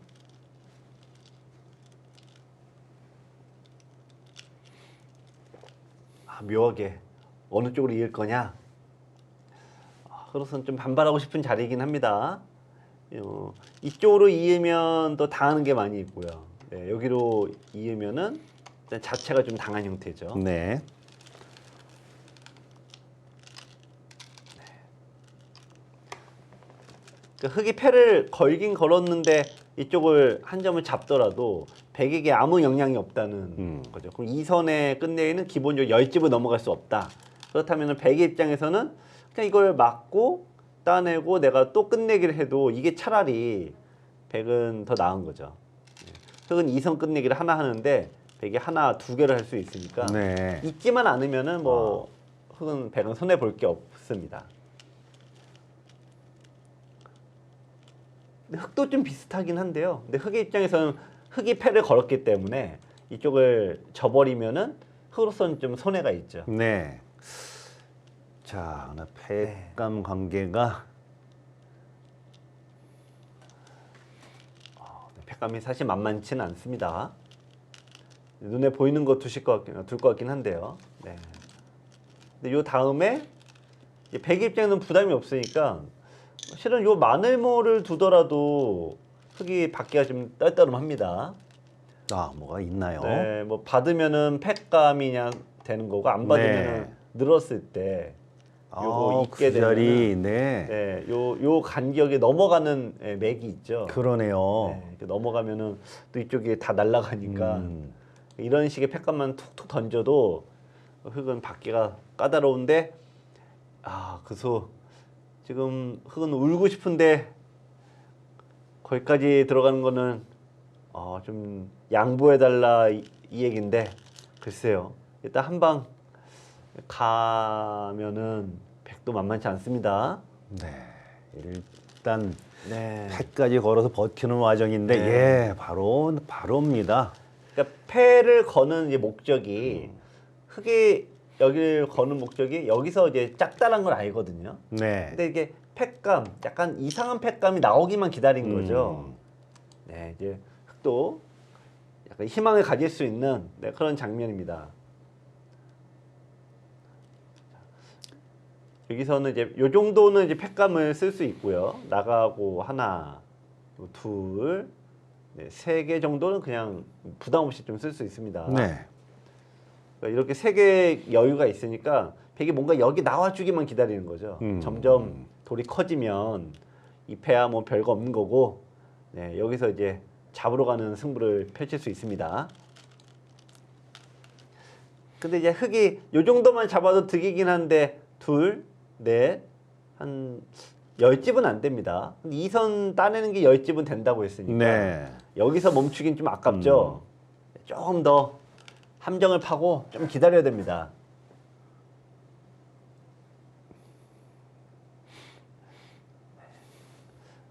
묘하게 어느 쪽으로 이을 거냐. 그로선 좀 반발하고 싶은 자리이긴 합니다. 이쪽으로 이으면 또 당하는 게 많이 있고요. 네, 여기로 이으면은 일단 자체가 좀 당한 형태죠. 네. 그러니까 흑이 패를 걸긴 걸었는데 이쪽을 한 점을 잡더라도 백에게 아무 영향이 없다는 거죠. 그럼 이 선에 끝내기는 기본적으로 10집을 넘어갈 수 없다. 그렇다면 백의 입장에서는 그냥 이걸 막고 따내고 내가 또 끝내기를 해도 이게 차라리 백은 더 나은 거죠. 흑은 2선 끝내기를 하나 하는데 백이 하나, 2개를 할 수 있으니까 네. 있지만 않으면은 뭐 흑은 백은 손해 볼 게 없습니다. 근데 흑도 좀 비슷하긴 한데요. 근데 흑의 입장에서는 흑이 패를 걸었기 때문에 이쪽을 져버리면은 흑으로서는 좀 손해가 있죠. 네. 자, 패감 관계가 팩감이 사실 만만치는 않습니다. 눈에 보이는 거 둘 것 같긴 한데요. 네. 근데 요 다음에 백이 입장에는 부담이 없으니까 실은 요 마늘모를 두더라도 흙이 받기가 좀 떨떠름합니다. 아, 뭐가 있나요? 네, 뭐 받으면은 팩감이 그냥 되는 거고 안 받으면은 네. 늘었을 때 요거 그 있게 자리, 되면은 네. 네, 요 간격에 넘어가는 맥이 있죠. 그러네요. 네, 이렇게 넘어가면은 또 이쪽에 다 날아가니까 이런 식의 팩감만 툭툭 던져도 흙은 받기가 까다로운데 그래서 지금 흙은 울고 싶은데 거기까지 들어가는 거는 좀 양보해달라 이 얘긴데 글쎄요. 일단 한 방 가면은 백도 만만치 않습니다. 네. 일단 네. 패까지 걸어서 버티는 와정인데 네. 예, 바로입니다. 그러니까 패를 거는 이제 목적이 흙이 여기를 거는 목적이 여기서 이제 짝다란 걸 알거든요. 네. 근데 이게 팩감, 약간 이상한 팩감이 나오기만 기다린 거죠. 네, 이제 흙도 약간 희망을 가질 수 있는 그런 장면입니다. 여기서는 이제 요 정도는 이제 팩감을 쓸 수 있고요. 나가고 하나, 둘, 세 개 정도는 그냥 부담 없이 좀 쓸 수 있습니다. 네. 그러니까 이렇게 세 개 여유가 있으니까 백이 뭔가 여기 나와주기만 기다리는 거죠. 점점 돌이 커지면 이 패야 뭐 별거 없는 거고, 네, 여기서 이제 잡으러 가는 승부를 펼칠 수 있습니다. 근데 이제 흙이 요 정도만 잡아도 득이긴 한데 둘, 넷, 한 10집은 안 됩니다. 2선 따내는 게 10집은 된다고 했으니까 네. 여기서 멈추긴 좀 아깝죠. 조금 더 함정을 파고 좀 기다려야 됩니다.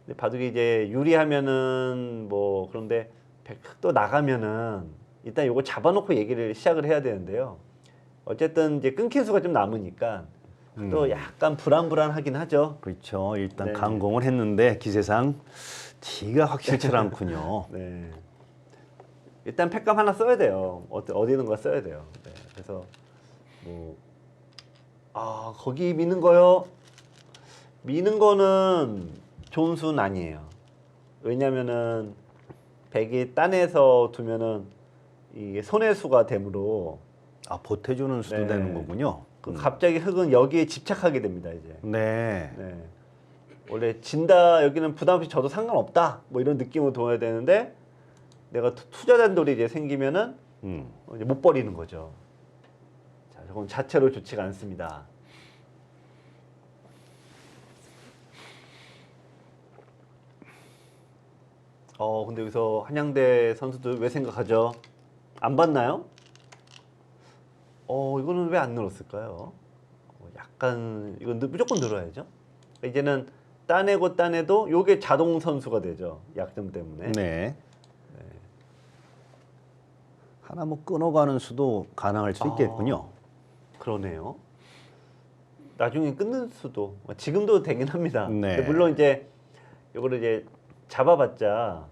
근데 바둑이 이제 유리하면은 뭐 그런데 흙도 나가면은 일단 요거 잡아놓고 얘기를 시작을 해야 되는데요. 어쨌든 이제 끊긴 수가 좀 남으니까 또 약간 불안불안하긴 하죠. 그렇죠. 일단 네. 강공을 했는데 기세상 티가 확실치 않군요. 네. 일단 팩감 하나 써야 돼요. 어디는가 써야 돼요. 네. 그래서 뭐 거기 미는 거요. 미는 거는 좋은 수는 아니에요. 왜냐면은 백이 딴에서 두면은 이게 손해수가 되므로 보태주는 수도 네. 되는 거군요. 갑자기 흙은 여기에 집착하게 됩니다. 이제. 네. 네. 원래 진다 여기는 부담 없이 져도 상관없다 뭐 이런 느낌으로 둬야 되는데 내가 투자된 돌이 이제 생기면은 이제 못 버리는 거죠. 자, 저건 자체로 좋지가 않습니다. 근데 여기서 한양대 선수들 왜 생각하죠? 안 봤나요? 이거는 왜 안 늘었을까요? 약간 이건 무조건 늘어야죠. 이제는 따내고 따내도 요게 자동 선수가 되죠. 약점 때문에. 네. 하나 뭐 끊어가는 수도 가능할 수 있겠군요. 그러네요. 나중에 끊는 수도 지금도 되긴 합니다. 네. 근데 물론 이제 요거를 이제 잡아봤자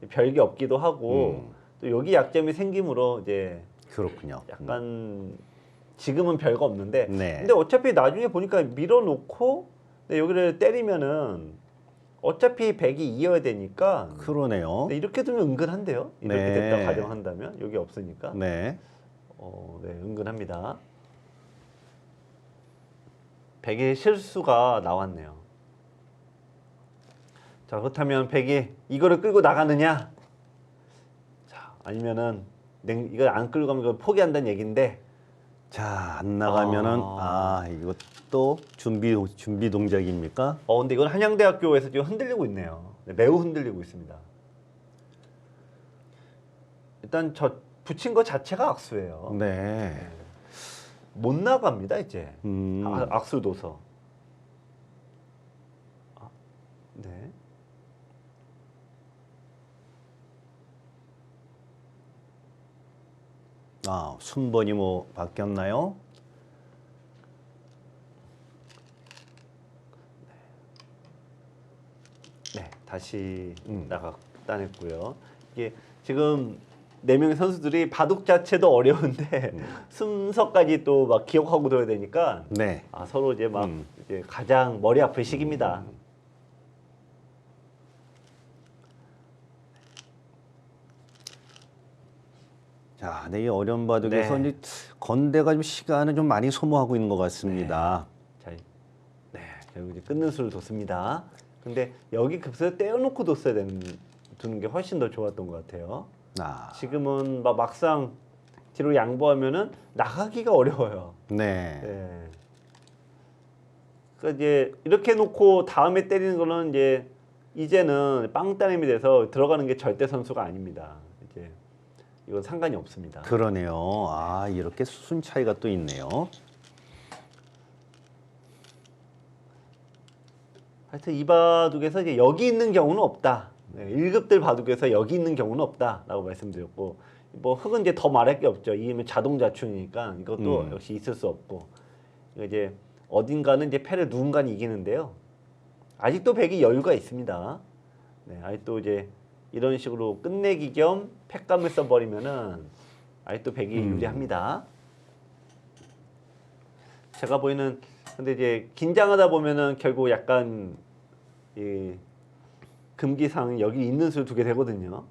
별게 없기도 하고 또 여기 약점이 생기므로 이제 그렇군요. 약간 지금은 별거 없는데 네. 근데 어차피 나중에 보니까 밀어놓고 근데 여기를 때리면은 어차피 백이 이어야 되니까 그러네요. 근데 이렇게 두면 은근한데요. 이렇게 네. 됐다 가정한다면 여기 없으니까 네. 네, 은근합니다. 백의 실수가 나왔네요. 자, 그렇다면 백이 이거를 끌고 나가느냐? 자, 아니면은 이걸 안 끌고 가면 이걸 포기한다는 얘기인데 자, 안 나가면은 이것도 준비 동작입니까? 근데 이건 한양대학교에서 지금 흔들리고 있네요. 네, 매우 흔들리고 있습니다. 일단 저 붙인 것 자체가 악수예요. 네. 못 나갑니다 이제. 악수 도서. 네. 순번이 뭐 바뀌었나요? 네, 다시 따냈고요. 이게 지금 4명의 선수들이 바둑 자체도 어려운데 순서까지 또 막 기억하고 둬야 되니까 네. 서로 이제 막 이제 가장 머리 아플 시기입니다. 자, 네, 이 어려운 바둑에서 네. 이제 건대가 좀 시간을 좀 많이 소모하고 있는 것 같습니다. 자, 네, 결국 이제 끊는 수를 뒀습니다. 근데 여기 급수를 떼어놓고 두는 게 훨씬 더 좋았던 것 같아요. 아, 지금은 막 막상 뒤로 양보하면은 나가기가 어려워요. 네. 네. 그러니까 이제 이렇게 놓고 다음에 때리는 거는 이제는 빵따님이 돼서 들어가는 게 절대 선수가 아닙니다. 이제 이건 상관이 없습니다. 그러네요. 아, 이렇게 수순 차이가 또 있네요. 하여튼 이 바둑에서 이제 여기 있는 경우는 없다. 네, 1급들 바둑에서 여기 있는 경우는 없다라고 말씀드렸고, 뭐 흑은 이제 더 말할 게 없죠. 이면 자동 자충이니까 이것도 역시 있을 수 없고, 이제 어딘가는 이제 패를 누군가는 이기는데요. 아직도 백이 여유가 있습니다. 네, 아직도 이제 이런 식으로 끝내기 겸 패감을 써버리면은 아직도 백이 유리합니다. 제가 보이는 근데 이제 긴장하다 보면은 결국 약간 이 금기상 여기 있는 수를 두게 되거든요.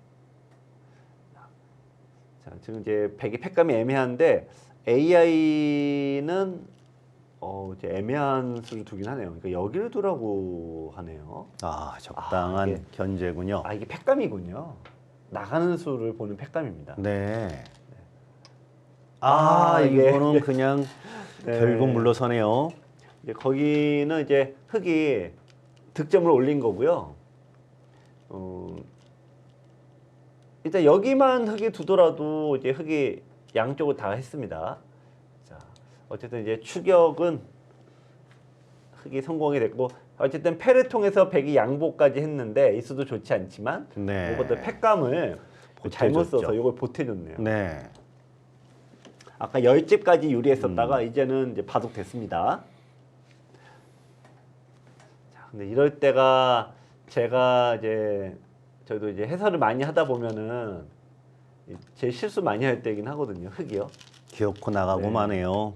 자, 지금 이제 백이 패감이 애매한데 AI는 이제 애매한 수를 두긴 하네요. 그러니까 여기를 두라고 하네요. 아, 적당한 이게- 견제군요. 이게 패감이군요. 나가는 수를 보는 패감입니다. 네. 아, 이게- 이거는 그냥 네. 결국 물러서네요. 이제 거기는 이제 흑이 득점을 올린 거고요. 일단 여기만 흑이 두더라도 이제 흑이 양쪽을 다 했습니다. 자, 어쨌든 이제 추격은 흑이 성공이 됐고, 어쨌든 패를 통해서 백이 양보까지 했는데 이 수도 좋지 않지만 네. 무엇보다 패감을 잘못 보태줬죠. 써서 이걸 보태줬네요. 네. 아까 10집까지 유리했었다가 이제는 이제 바둑 됐습니다. 자, 근데 이럴 때가 제가 저희도 이제 해설을 많이 하다 보면은 제 실수 많이 할 때긴 하거든요. 흑이요. 기어코 나가고만 해요.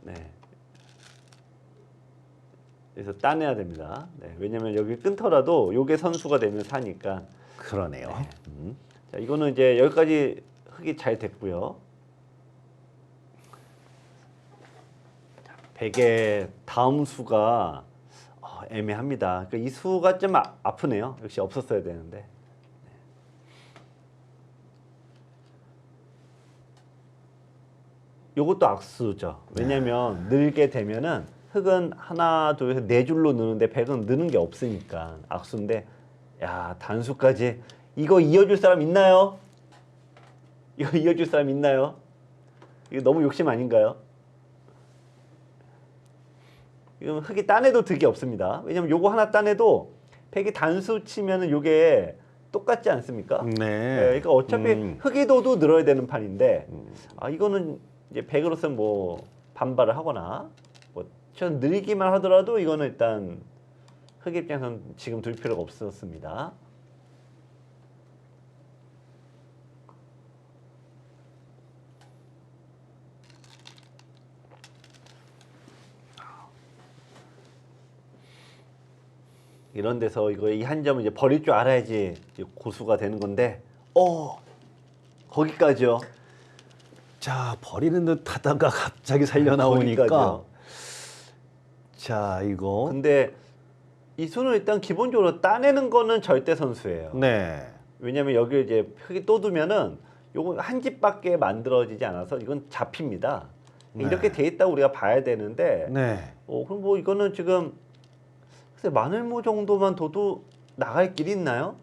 네. 그래서 따내야 됩니다. 네. 왜냐면 여기 끊더라도 요게 선수가 되면 사니까. 그러네요. 자, 이거는 이제 여기까지 흑이 잘 됐고요. 백의 다음 수가 애매합니다. 그러니까 이 수가 좀 아프네요. 역시 없었어야 되는데. 요것도 악수죠. 왜냐면 늘게 되면은 흑은 하나, 둘, 셋, 네 줄로 느는데 백은 느는 게 없으니까 악수인데, 야, 단수까지 이거 이어줄 사람 있나요? 이거 이어줄 사람 있나요? 이거 너무 욕심 아닌가요? 이건 흑이 따내도 득이 없습니다. 왜냐면 요거 하나 따내도 백이 단수 치면은 요게 똑같지 않습니까? 네. 그러니까 어차피 흑이 둬도 늘어야 되는 판인데, 이거는 이제 백으로서는 뭐 반발을 하거나 뭐 전 늘기만 하더라도 이거는 일단 흑 입장에서는 지금 둘 필요가 없었습니다. 이런 데서 이거 이 한 점을 이제 버릴 줄 알아야지 이제 고수가 되는 건데, 거기까지요. 자, 버리는 듯 하다가 갑자기 살려 나오니까. 거기까지요. 자, 이거. 근데 이 수는 일단 기본적으로 따내는 거는 절대 선수예요. 네. 왜냐면 여기 이제 흙이 또 두면은 요거 한 집밖에 만들어지지 않아서 이건 잡힙니다. 네. 이렇게 돼 있다고 우리가 봐야 되는데, 네. 그럼 뭐 이거는 지금 글쎄 마늘모 정도만 둬도 나갈 길이 있나요?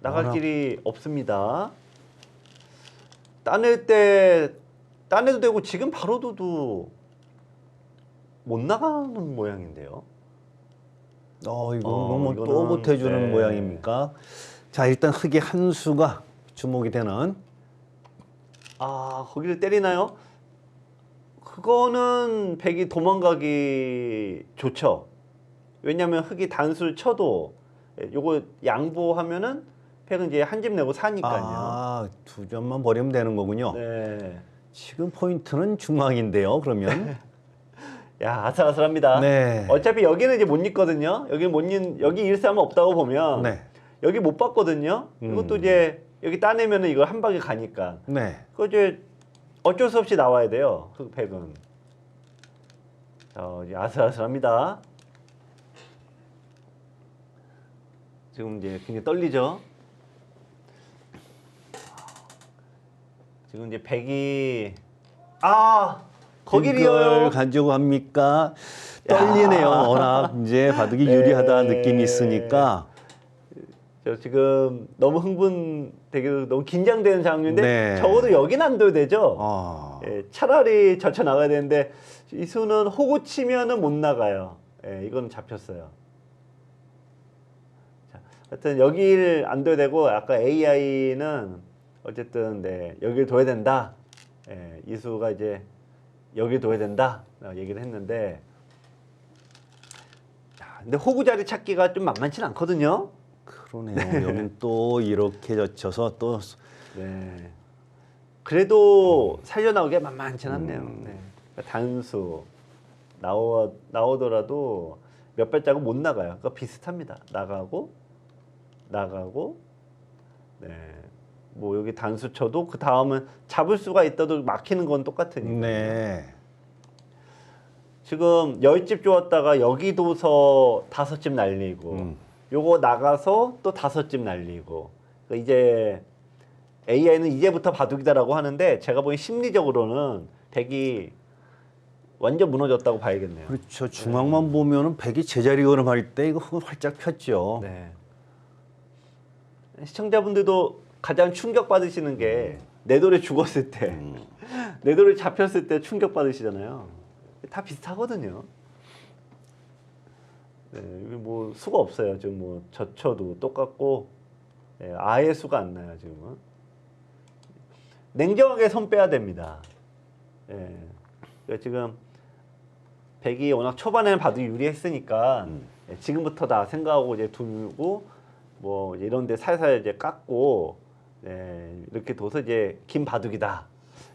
나갈 워낙- 길이 없습니다. 따낼 때 따내도 되고 지금 바로 둬도 못 나가는 모양인데요. 이거 뭐 또 이거는, 못해주는 네. 모양입니까? 자, 일단 흑의 한 수가 주목이 되는. 거기를 때리나요? 그거는 백이 도망가기 좋죠. 왜냐하면 흑이 단수를 쳐도 요거 양보하면은 팩은 이제 한 집 내고 사니까요. 아, 2점만 버리면 되는 거군요. 네. 지금 포인트는 중앙인데요. 그러면 야, 아슬아슬합니다. 네. 어차피 여기는 이제 못 읽거든요. 여기 일삼은 없다고 보면 네. 여기 못 봤거든요. 이것도 이제 여기 따내면은 이거 한 방에 가니까. 네. 그 이제 어쩔 수 없이 나와야 돼요. 흑팩은. 자, 이제 아슬아슬합니다. 지금 이제 굉장히 떨리죠. 지금 이제 백이 거기리요. 이걸 가지고 합니까? 떨리네요. 워낙 이제 바둑이 유리하다 느낌이 있으니까. 저 지금 너무 되게 너무 긴장되는 장면인데 네. 적어도 여긴 안 둬도 되죠. 아. 예, 차라리 젖혀 나가야 되는데 이 수는 호구 치면은 못 나가요. 예, 이건 잡혔어요. 자, 하여튼 여길 안 둬야 되고 아까 AI는 어쨌든 네, 여길 둬야 된다. 예, 이 수가 이제 여길 둬야 된다. 얘기를 했는데 근데 호구 자리 찾기가 좀 만만치는 않거든요. 그러네요. 여긴 또 이렇게 젖혀서 또 네. 그래도 살려나오기가 만만치 않네요. 네. 그러니까 단수 나오더라도 몇 발자국 못 나가요. 그러니까 비슷합니다. 나가고 네. 뭐 여기 단수 쳐도 그 다음은 잡을 수가 있다도 막히는 건 똑같으니까. 네. 지금 10집 좋았다가 여기 둬서 5집 날리고 요거 나가서 또 5집 날리고. 그러니까 이제 AI는 이제부터 바둑이다라고 하는데 제가 보기엔 심리적으로는 백이 완전 무너졌다고 봐야겠네요. 그렇죠. 중앙만 보면은 백이 제자리 걸음할 때 이거 흙은 활짝 폈죠. 네. 시청자분들도 가장 충격 받으시는 게 내 돌에 죽었을 때, 내 돌에 잡혔을 때 충격 받으시잖아요. 다 비슷하거든요. 네, 이게 뭐 수가 없어요. 지금 뭐 젖혀도 똑같고, 네, 아예 수가 안 나요 지금은. 냉정하게 손 빼야 됩니다. 네. 그러니까 지금 백이 워낙 초반에는 바둑이 유리했으니까 네, 지금부터다 생각하고 이제 두고 뭐 이런데 살살 이제 깎고 네, 이렇게 둬서 이제 긴 바둑이다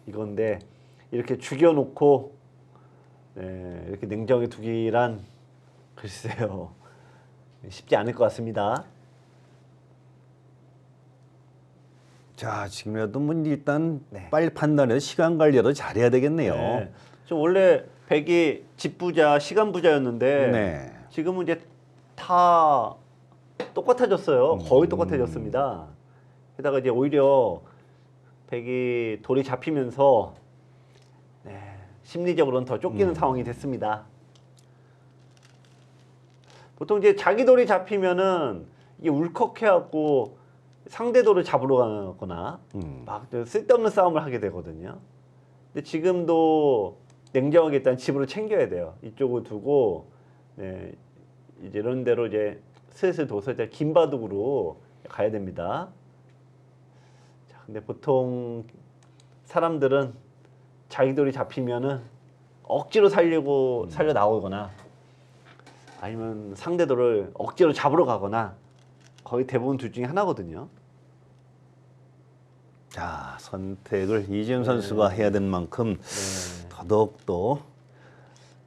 이건데 이렇게 죽여놓고 네, 이렇게 냉정하게 두기란 글쎄요 쉽지 않을 것 같습니다. 자, 지금이라도 뭐 일단 네. 빨리 판단해서 시간 관리라도 잘해야 되겠네요. 네. 저 원래 백이 집부자 시간부자였는데 네. 지금은 이제 다 똑같아졌어요. 거의 똑같아졌습니다. 게다가 이제 오히려 백이 돌이 잡히면서 네, 심리적으로는 더 쫓기는 상황이 됐습니다. 보통 이제 자기 돌이 잡히면은 이게 울컥해갖고 상대 돌을 잡으러 가거나 막 쓸데없는 싸움을 하게 되거든요. 근데 지금도 냉정하게 일단 집으로 챙겨야 돼요. 이쪽을 두고 네, 이제 이런 대로 이제 슬슬 둬서 이제 긴 바둑으로 가야 됩니다. 자, 근데 보통 사람들은 자기 돌이 잡히면은 억지로 살려고 살려 나오거나 아니면 상대 돌을 억지로 잡으러 가거나 거의 대부분 둘 중에 하나거든요. 자, 선택을 이재훈 선수가 해야 될 만큼 네. 더더욱 또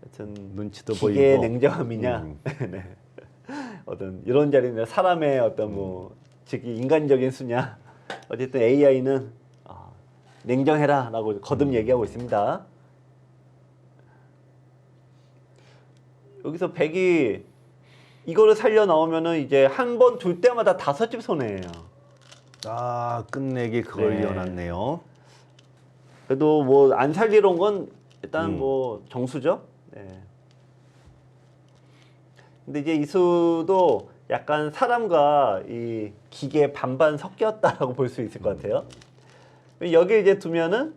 하여튼 눈치도 기계의 보이고. 냉정함이냐 네. 어떤 이런 자리는 사람의 어떤 뭐 즉이 인간적인 수냐 어쨌든 AI는 냉정해라라고 거듭 얘기하고 있습니다. 여기서 백이 이거를 살려 나오면은 이제 한 번 둘 때마다 5집 손해예요. 아, 끝내기 그걸 네. 이어놨네요. 그래도 뭐 안 살리러 온 건 일단 뭐 정수죠. 네. 근데 이제 이 수도 약간 사람과 이 기계 반반 섞였다라고 볼 수 있을 것 같아요. 여기 이제 두면은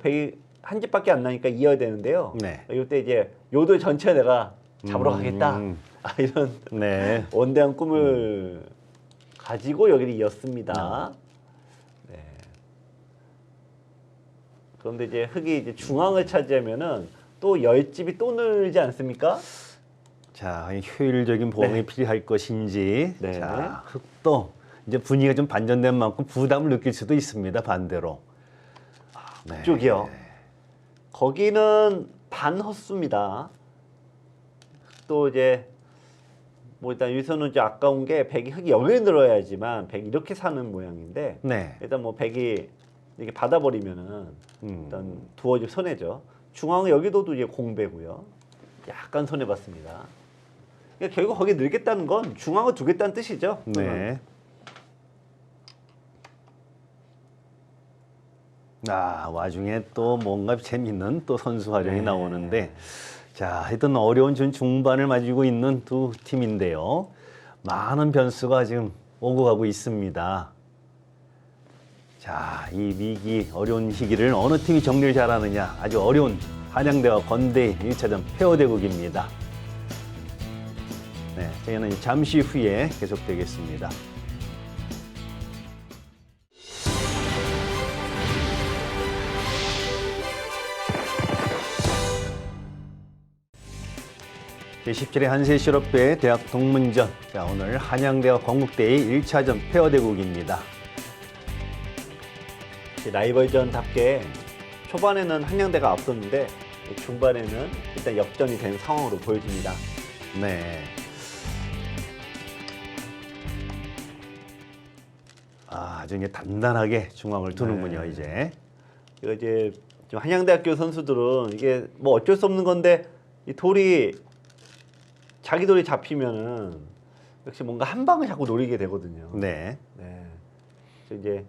백이 한 집밖에 안 나니까 이어야 되는데요. 네. 이때 이제 요돌 전체 내가 잡으러 가겠다. 이런 네. 원대한 꿈을 가지고 여기를 이었습니다. 네. 그런데 이제 흑이 이제 중앙을 차지하면은 또 10집이 또 늘지 않습니까? 자, 효율적인 보강이 필요할 것인지. 네. 자, 흑도 이제 분위기가 좀 반전된 만큼 부담을 느낄 수도 있습니다. 반대로. 네. 쪽이요. 거기는 반헛수입니다. 또 이제 뭐 일단 여기서는 이제 아까운 게 백이 흙이 여기에 늘어야지만 백이 이렇게 사는 모양인데 네. 일단 뭐 백이 이렇게 받아버리면은 음. 일단 두어집 손해죠. 중앙은 여기도 이제 공배고요. 약간 손해 봤습니다. 그러니까 결국 거기 늘겠다는 건 중앙을 두겠다는 뜻이죠. 네. 아, 와중에 또 뭔가 재밌는 또 선수 활용이 네. 나오는데, 자, 하여튼 어려운 중반을 맞이고 있는 두 팀인데요. 많은 변수가 지금 오고 가고 있습니다. 자, 이 위기, 어려운 시기를 어느 팀이 정리를 잘하느냐. 아주 어려운 한양대와 건대의 1차전 페어 대국입니다. 네, 저희는 잠시 후에 계속되겠습니다. 제17회 한세실업배 대학 동문전. 자, 오늘 한양대와 건국대의 1차전 페어 대국입니다. 라이벌전답게 초반에는 한양대가 앞섰는데 중반에는 일단 역전이 된 상황으로 보여집니다. 네. 아, 아주 이제 단단하게 중앙을 두는군요, 이제. 이거 이제 좀 한양대학교 선수들은 이게 뭐 어쩔 수 없는 건데 이 돌이 자기 돌이 잡히면은 역시 뭔가 한 방을 자꾸 노리게 되거든요. 네. 네. 그래서 이제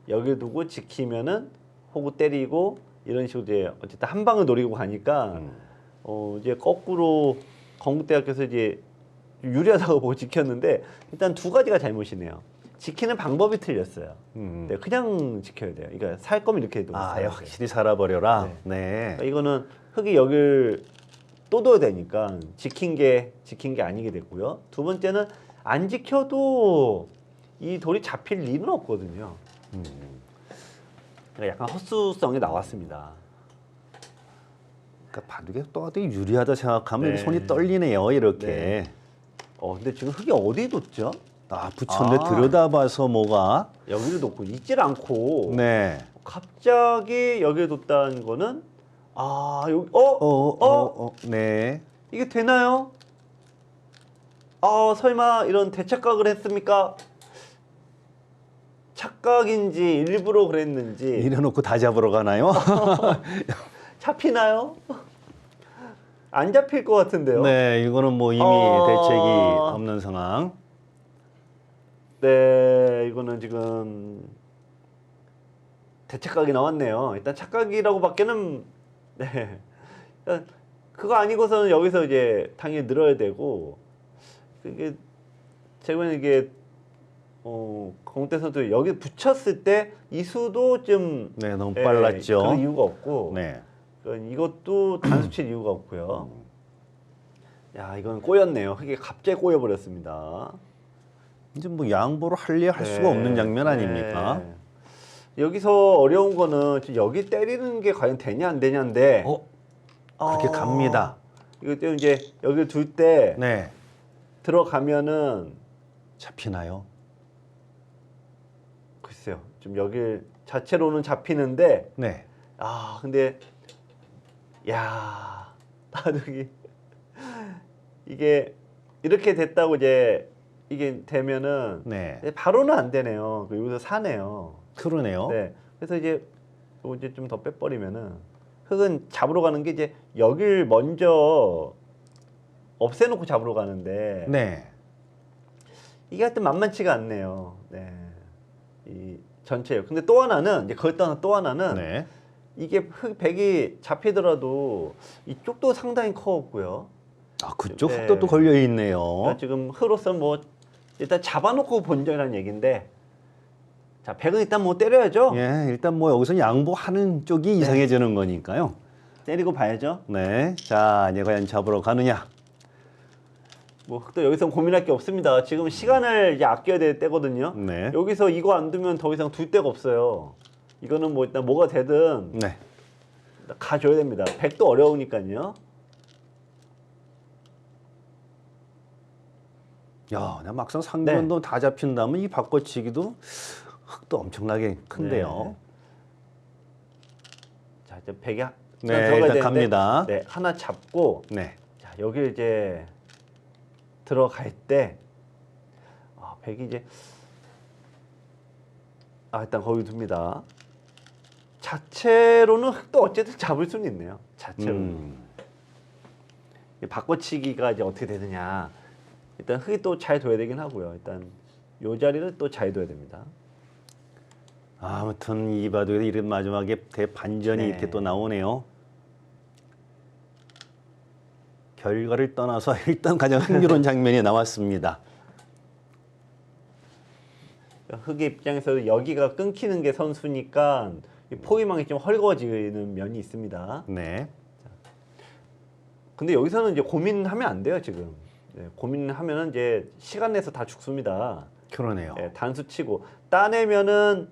여기 두고 지키면은 호구 때리고 이런 식으로 이제 어쨌든 한 방을 노리고 가니까 이제 거꾸로 건국대학교에서 이제 유리하다고 보고 지켰는데 일단 두 가지가 잘못이네요. 지키는 방법이 틀렸어요. 네, 그냥 지켜야 돼요. 그러니까 살 거면 이렇게 해도 아, 살아야 돼요. 확실히 살아버려라. 네. 네. 그러니까 이거는 흙이 여길 또 둬야 되니까 지킨 게 아니게 됐고요. 두 번째는 안 지켜도 이 돌이 잡힐 리는 없거든요. 그러니까 약간 헛수성이 나왔습니다. 그러니까 바둑에 또 어디 유리하다 생각하면 네. 손이 떨리네요, 이렇게. 네. 근데 지금 흙이 어디에 뒀죠? 아, 붙였는데 아. 들여다봐서 뭐가. 여기를 놓고 있질 않고 네. 갑자기 여기에 뒀다는 거는 여기 네. 이게 되나요? 설마 이런 대착각을 했습니까? 착각인지 일부러 그랬는지 이래놓고 다 잡으러 가나요? 잡히나요? 안 잡힐 것 같은데요. 네, 이거는 뭐 이미 대책이 없는 상황. 네, 이거는 지금 대착각이 나왔네요. 일단 착각이라고밖에는 네, 그거 아니고서는 여기서 이제 당연히 늘어야 되고 그게 최근에 이게 건국대 선수 여기 붙였을 때 이 수도 좀 네, 너무 빨랐죠. 그런 이유가 없고 네. 이것도 단수 칠 이유가 없고요. 야, 이건 꼬였네요. 이게 갑자기 꼬여버렸습니다. 이제 뭐 양보를 할 수가 없는 장면 아닙니까? 네. 여기서 어려운 거는 지금 여기 때리는 게 과연 되냐 안 되냐인데 그렇게 갑니다. 이거 때 이제 여기 둘 때 네. 들어가면은 잡히나요? 글쎄요. 좀 여기 자체로는 잡히는데 네. 근데 야, 바둑이 이게 이렇게 됐다고 이제 이게 되면은 네. 바로는 안 되네요. 여기서 사네요. 그러네요. 네. 그래서 이제 요거 이제 좀 더 빼버리면은 흙은 잡으러 가는 게 이제 여길 먼저 없애놓고 잡으러 가는데 네. 이게 하여튼 만만치가 않네요. 네. 이 전체요. 근데 또 하나는 이제 그걸 떠나 또 하나는 네. 이게 흙 백이 잡히더라도 이쪽도 상당히 커갖고요. 아, 그쪽 네. 흙도 또 걸려 있네요. 그러니까 지금 흙으로서 뭐 일단 잡아놓고 본전이라는 얘기인데 자, 백은 일단 뭐 때려야죠. 예, 일단 뭐 여기서 양보하는 쪽이 이상해지는 거니까요. 때리고 봐야죠. 네. 자, 이제 과연 잡으러 가느냐? 뭐 흙도 여기서 고민할 게 없습니다. 지금 시간을 이제 아껴야 될 때거든요. 네. 여기서 이거 안 두면 더 이상 둘 데가 없어요. 이거는 뭐 일단 뭐가 되든 네. 가줘야 됩니다. 백도 어려우니까요. 야, 나 막상 상변도 다 잡힌다면 이 바꿔치기도 흙도 엄청나게 큰데요. 자, 이제 백이 네, 들어가야 일단 되는데, 갑니다. 네, 하나 잡고 네. 자, 여기 이제 들어갈 때 백이 이제 일단 거기 둡니다. 자체로는 흙도 어쨌든 잡을 수는 있네요. 자체로는. 이 바꿔치기가 이제 어떻게 되느냐. 일단 흙이 또 잘 둬야 되긴 하고요. 일단 요 자리를 또 잘 둬야 됩니다. 아무튼 이 바둑에 이런 마지막에 대반전이 네. 이렇게 또 나오네요. 결과를 떠나서 일단 가장 흥미로운 장면이 나왔습니다. 흙의 입장에서 여기가 끊기는 게 선수니까 이 포위망이 좀 헐거워지는 면이 있습니다. 네. 근데 여기서는 이제 고민하면 안 돼요, 지금. 네, 고민하면은 이제 시간 내서 다 죽습니다. 그러네요. 네, 단수 치고 따내면은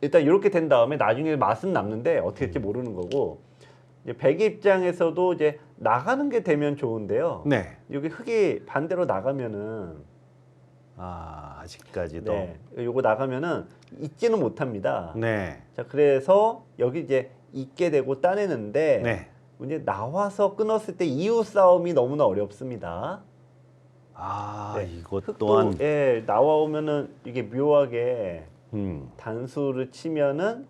일단 이렇게 된 다음에 나중에 맛은 남는데 어떻게 될지 모르는 거고, 이제 백의 입장에서도 이제 나가는 게 되면 좋은데요. 네. 여기 흙이 반대로 나가면은 아직까지도. 네, 요거 나가면은 잊지는 못합니다. 네. 자, 그래서 여기 이제 잊게 되고 따내는데 네. 이제 나와서 끊었을 때 이후 싸움이 너무나 어렵습니다. 네. 이것 흙도 또한 나와오면은 이게 묘하게 단수를 치면은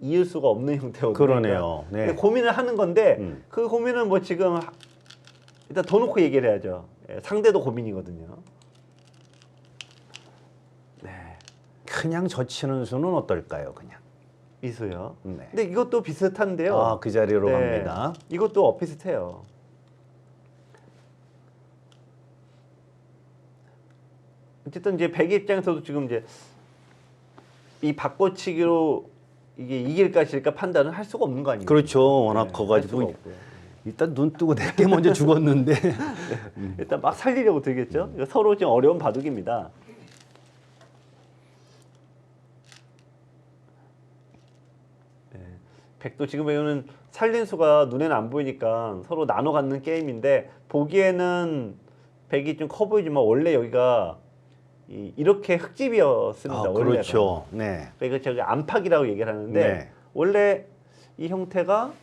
이을 수가 없는 형태거든요. 그러네요. 네. 근데 고민을 하는 건데 그 고민은 뭐 지금 일단 더 놓고 얘기를 해야죠. 상대도 고민이거든요. 네, 그냥 젖히는 수는 어떨까요? 그냥. 이수요. 네. 근데 이것도 비슷한데요. 그 자리로 네, 갑니다. 이것도 비슷해요. 어쨌든 이제 백의 입장에서도 지금 이제 이 바꿔치기로 이게 이길까 질까 판단을 할 수가 없는 거 아니에요? 그렇죠. 워낙 네, 커가지고 할 수가 없고요. 일단 눈 뜨고 내게 먼저 죽었는데. 일단 막 살리려고 들겠죠. 이거 서로 지금 어려운 바둑입니다. 네, 백도 지금 보면은 살린 수가 눈에는 안 보이니까 서로 나눠 갖는 게임인데 보기에는 백이 좀 커 보이지만 원래 여기가 이렇게 흙집이었습니다. 원래가. 그렇죠. 네. 그러니까 저기 안팎이라고 얘기를 하는데 네. 원래 이 형태가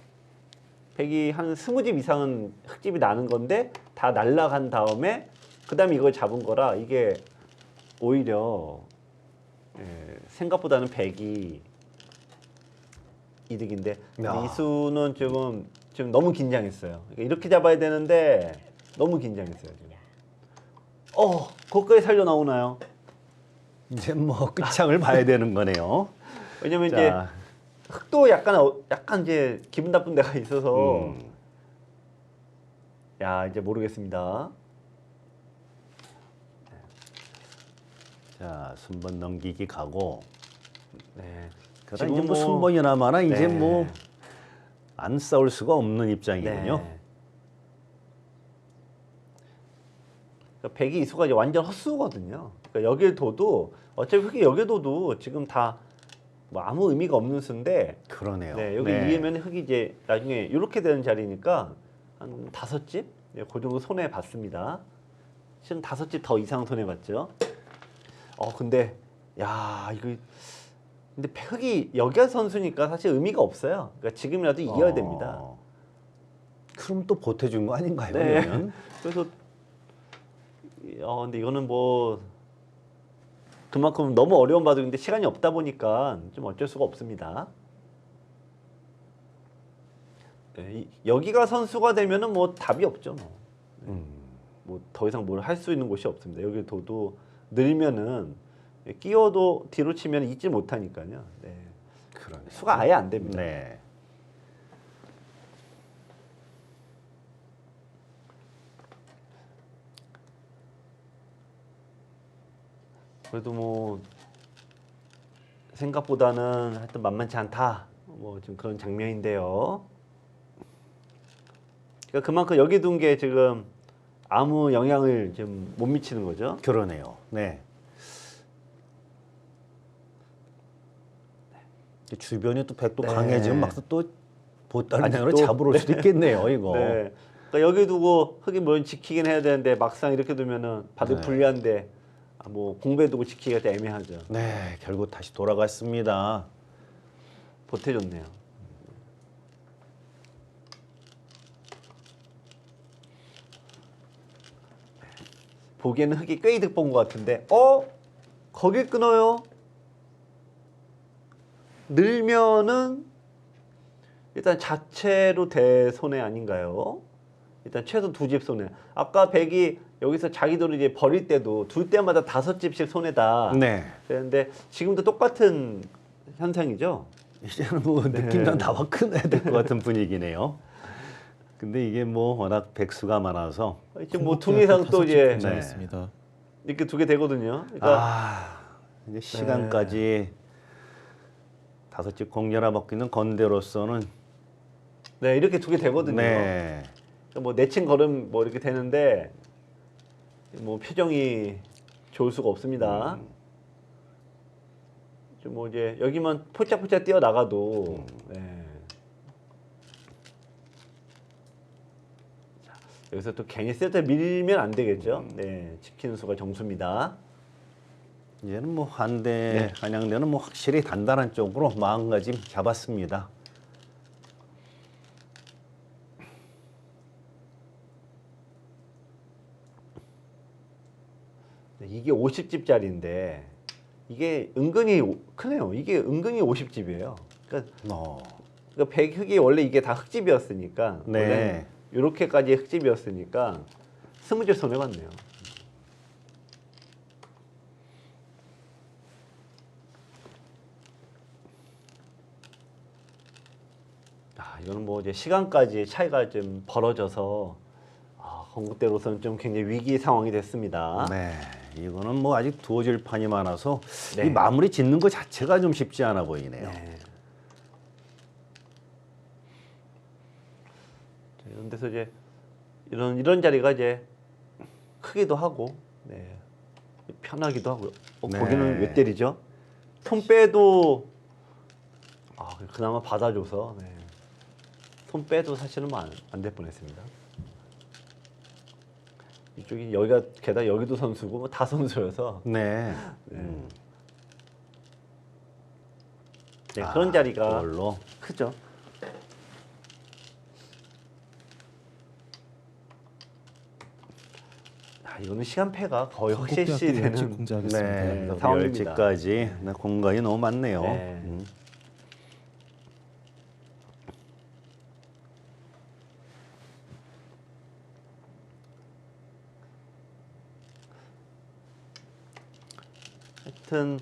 백이 한 20집 이상은 흙집이 나는 건데 다 날라간 다음에 그다음에 이걸 잡은 거라 이게 오히려 생각보다는 백이 이득인데 야. 이수는 지금 너무 긴장했어요. 그러니까 이렇게 잡아야 되는데 너무 긴장했어요. 지금. 거기까지 살려 나오나요? 이제 뭐 끝장을 봐야 되는 거네요. 왜냐면 자. 이제 흙도 약간 이제 기분 나쁜 데가 있어서 야 이제 모르겠습니다. 자, 순번 넘기기 가고. 네. 그러다 이제 뭐 순번이나마나 이제 네. 뭐 안 싸울 수가 없는 입장이군요. 네. 그러니까 백이 이수가 이제 완전 헛수거든요. 그러니까 여길 둬도 어차피 흙이 여길 둬도 지금 다 뭐 아무 의미가 없는 수인데. 그러네요. 네, 여기 이으면 흙이 이제 나중에 이렇게 되는 자리니까 한 5집? 네, 그 정도 손해 봤습니다. 지금 5집 더 이상 손해 봤죠. 근데 야 이거 근데 흙이 여기가 선수니까 사실 의미가 없어요. 그러니까 지금이라도 이겨야 됩니다. 그럼 또 보태준 거 아닌가요? 네. 그러면? 그래서 근데 이거는 뭐 그만큼 너무 어려운 바둑인데 시간이 없다 보니까 좀 어쩔 수가 없습니다. 네, 여기가 선수가 되면은 뭐 답이 없죠. 뭐 더 이상 뭘 할 수 있는 곳이 없습니다. 여기 둬도 늘면은 끼워도 뒤로 치면 잊지 못하니까요. 네. 그러네요. 수가 아예 안 됩니다. 네. 그래도 뭐 생각보다는 하여튼 만만치 않다. 뭐 좀 그런 장면인데요. 그러니까 그만큼 여기 둔 게 지금 아무 영향을 좀 못 미치는 거죠. 그러네요. 네. 주변이 또 백도 네. 강해지면 막 또 보따리 아직도? 장으로 잡으러 올 수도 있겠네요, 이거. 네. 그러니까 여기 두고 흑이 뭘 지키긴 해야 되는데 막상 이렇게 두면은 바둑 네. 불리한데 뭐 공배 두고 지키기가 좀 애매하죠. 네, 결국 다시 돌아갔습니다. 보태줬네요. 보기에는 흑이 꽤 이득 본 것 같은데, 거길 끊어요. 늘면은 일단 자체로 대손해 아닌가요? 일단 최소 2집 손해. 아까 백이 여기서 자기들을 이제 버릴 때도 둘 때마다 5집씩 손해다. 네. 그런데 지금도 똑같은 현상이죠. 이제는 뭐 느낌상 다 끊어야 될 것 같은 분위기네요. 근데 이게 뭐 워낙 백수가 많아서 지금 뭐 둥이상 또 이제 네. 있습니다. 이렇게 2개 되거든요. 그러니까 아 이제 시간까지 5집 공략을 먹고 있는 건대로서는 네, 이렇게 2개 되거든요. 네. 그러니까 뭐 내친 걸음 뭐 이렇게 되는데 뭐 표정이 좋을 수가 없습니다. 좀 뭐 이제 여기만 포짝포짝 뛰어 나가도 네. 자, 여기서 또 괜히 세트 밀면 안 되겠죠. 네, 지키는 수가 정수입니다. 이제는 뭐 한대 한양대는 뭐 확실히 단단한 쪽으로 마음가짐 잡았습니다. 네, 이게 50집짜리인데 이게 은근히 크네요. 이게 은근히 50집이에요. 그러니까 백흑이 원래 이게 다 흑집이었으니까 네. 원래 이렇게까지 흑집이었으니까 20집 손해 봤네요. 이거는 뭐 이제 시간까지 차이가 좀 벌어져서 건국대로서는 좀 굉장히 위기 상황이 됐습니다. 네. 이거는 뭐 아직 두어질 판이 많아서 네. 이 마무리 짓는 것 자체가 좀 쉽지 않아 보이네요. 네. 자, 이런 데서 이제 이런 자리가 이제 크기도 하고 네. 편하기도 하고요. 네. 거기는 왜 때리죠? 손 빼도 그나마 받아줘서 네. 손 빼도 사실은 뭐 안 될 뻔했습니다. 이쪽이 여기가 게다가 여기도 선수고 뭐 다 선수여서 네. 네, 그런 자리가 그걸로 크죠. 이거는 시간패가 거의 확실시 되는 공개하겠습니다. 네. 상황입니다. 열지까지 네, 공간이 너무 많네요. 네. 하여튼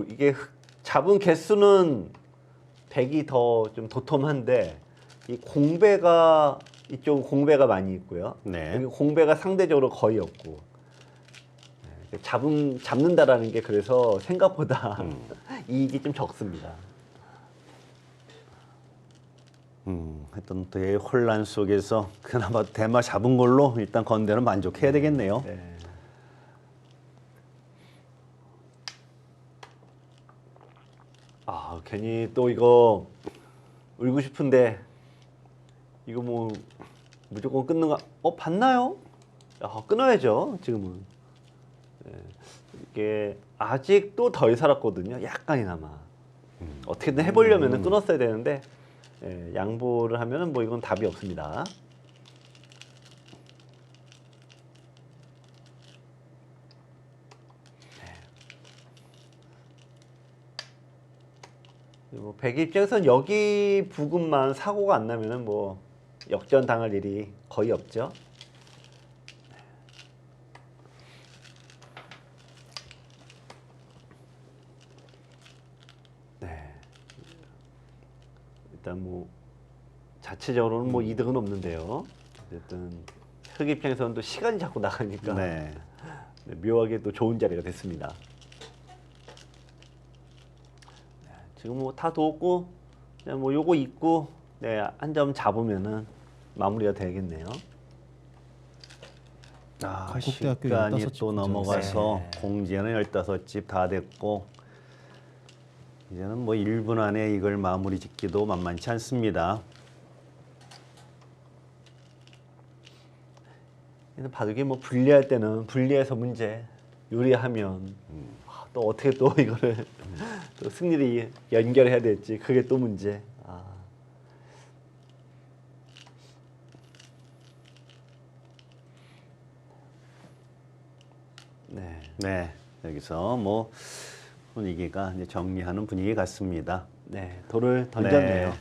이게 잡은 개수는 100이 더 좀 도톰한데 이 공배가 이쪽 공배가 많이 있고요. 네. 여기 공배가 상대적으로 거의 없고 잡는다라는 게 그래서 생각보다 이익이 좀 적습니다. 하여튼 되게 혼란 속에서 그나마 대마 잡은 걸로 일단 건대는 만족해야 되겠네요. 네. 괜히 또 이거 울고 싶은데 이거 뭐 무조건 끊는 거 봤나요? 끊어야죠 지금은. 네. 이게 아직도 덜 살았거든요. 약간이나마 어떻게든 해보려면 끊었어야 되는데 양보를 하면은 뭐 이건 답이 없습니다. 뭐 백의 입장에서는 여기 부근만 사고가 안 나면은 뭐 역전 당할 일이 거의 없죠. 네. 일단 뭐 자체적으로는 뭐 이득은 없는데요. 어쨌든 흑 입장에서는 또 시간이 자꾸 나가니까 네. 묘하게 또 좋은 자리가 됐습니다. 지금 뭐 다 도었고 그냥 뭐 요거 있고 한 점 잡으면은 마무리가 되겠네요. 건국대학교 시간이 15집 또 넘어가서 네. 공지에는 15집 다 됐고 이제는 뭐 1분 안에 이걸 마무리 짓기도 만만치 않습니다. 바둑이 뭐 분리할 때는 분리해서 문제, 유리하면 또 어떻게 또 이거를 또 승리를 연결해야 될지 그게 또 문제. 네. 네, 여기서 뭐 분위기가 이제 정리하는 분위기 같습니다. 네, 돌을 던졌네요. 네.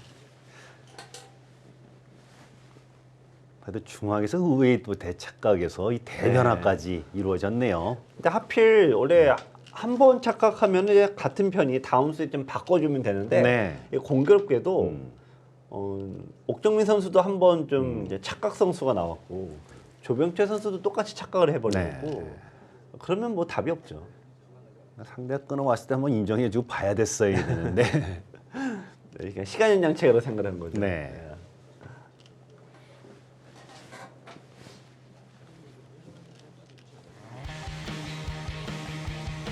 그래도 중앙에서 의외의 또 대착각에서 이 대변화까지 이루어졌네요. 근데 하필 원래 한 번 착각하면 이제 같은 편이 다음 수에 좀 바꿔주면 되는데 네. 이게 공교롭게도 옥정민 선수도 한 번 좀 이제 착각 선수가 나왔고 조병철 선수도 똑같이 착각을 해버리고 네. 그러면 뭐 답이 없죠. 상대가 끊어왔을 때 한번 인정해주고 봐야 됐어야 되는데. 네, 그러니까 시간 연장체로 생각하는 거죠. 네.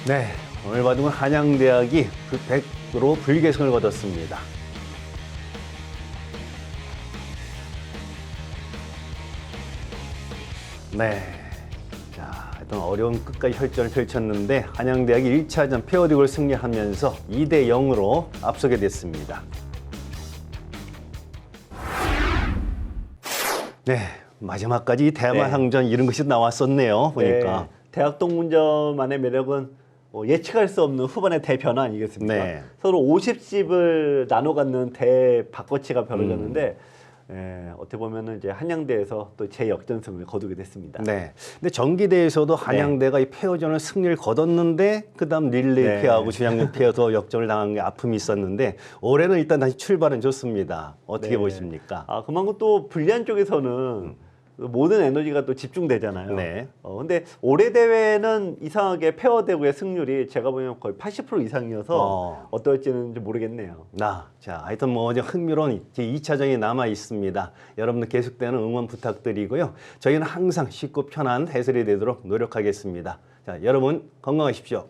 네, 오늘 바둑은 한양대학이 그 100으로 불계승을 거뒀습니다. 네, 자, 하여튼 어려운 끝까지 혈전을 펼쳤는데 한양대학이 1차전 페어딕을 승리하면서 2대 0으로 앞서게 됐습니다. 네, 마지막까지 대마상전 이런 것이 나왔었네요. 보니까. 네, 대학 동문점만의 매력은 예측할 수 없는 후반의 대변화 아니겠습니까? 네. 서로 50씩을 나눠 갖는 대바꿔치가 벌어졌는데 어떻게 보면은 이제 한양대에서 또 재역전승을 거두게 됐습니다. 네. 근데 전기대에서도 한양대가 이 페어전을 승리를 거뒀는데 그다음 릴레이 네. 페어하고 주장력 페어도 역전을 당한 게 아픔이 있었는데 올해는 일단 다시 출발은 좋습니다. 어떻게 네. 보십니까? 그만큼 또 불리한 쪽에서는 모든 에너지가 또 집중되잖아요. 네. 근데 올해 대회는 이상하게 페어 대구의 승률이 제가 보면 거의 80% 이상이어서 어떨지는 좀 모르겠네요. 자, 하여튼 뭐 이제 흥미로운 제 2차전이 남아 있습니다. 여러분들 계속되는 응원 부탁드리고요. 저희는 항상 쉽고 편한 해설이 되도록 노력하겠습니다. 자, 여러분 건강하십시오.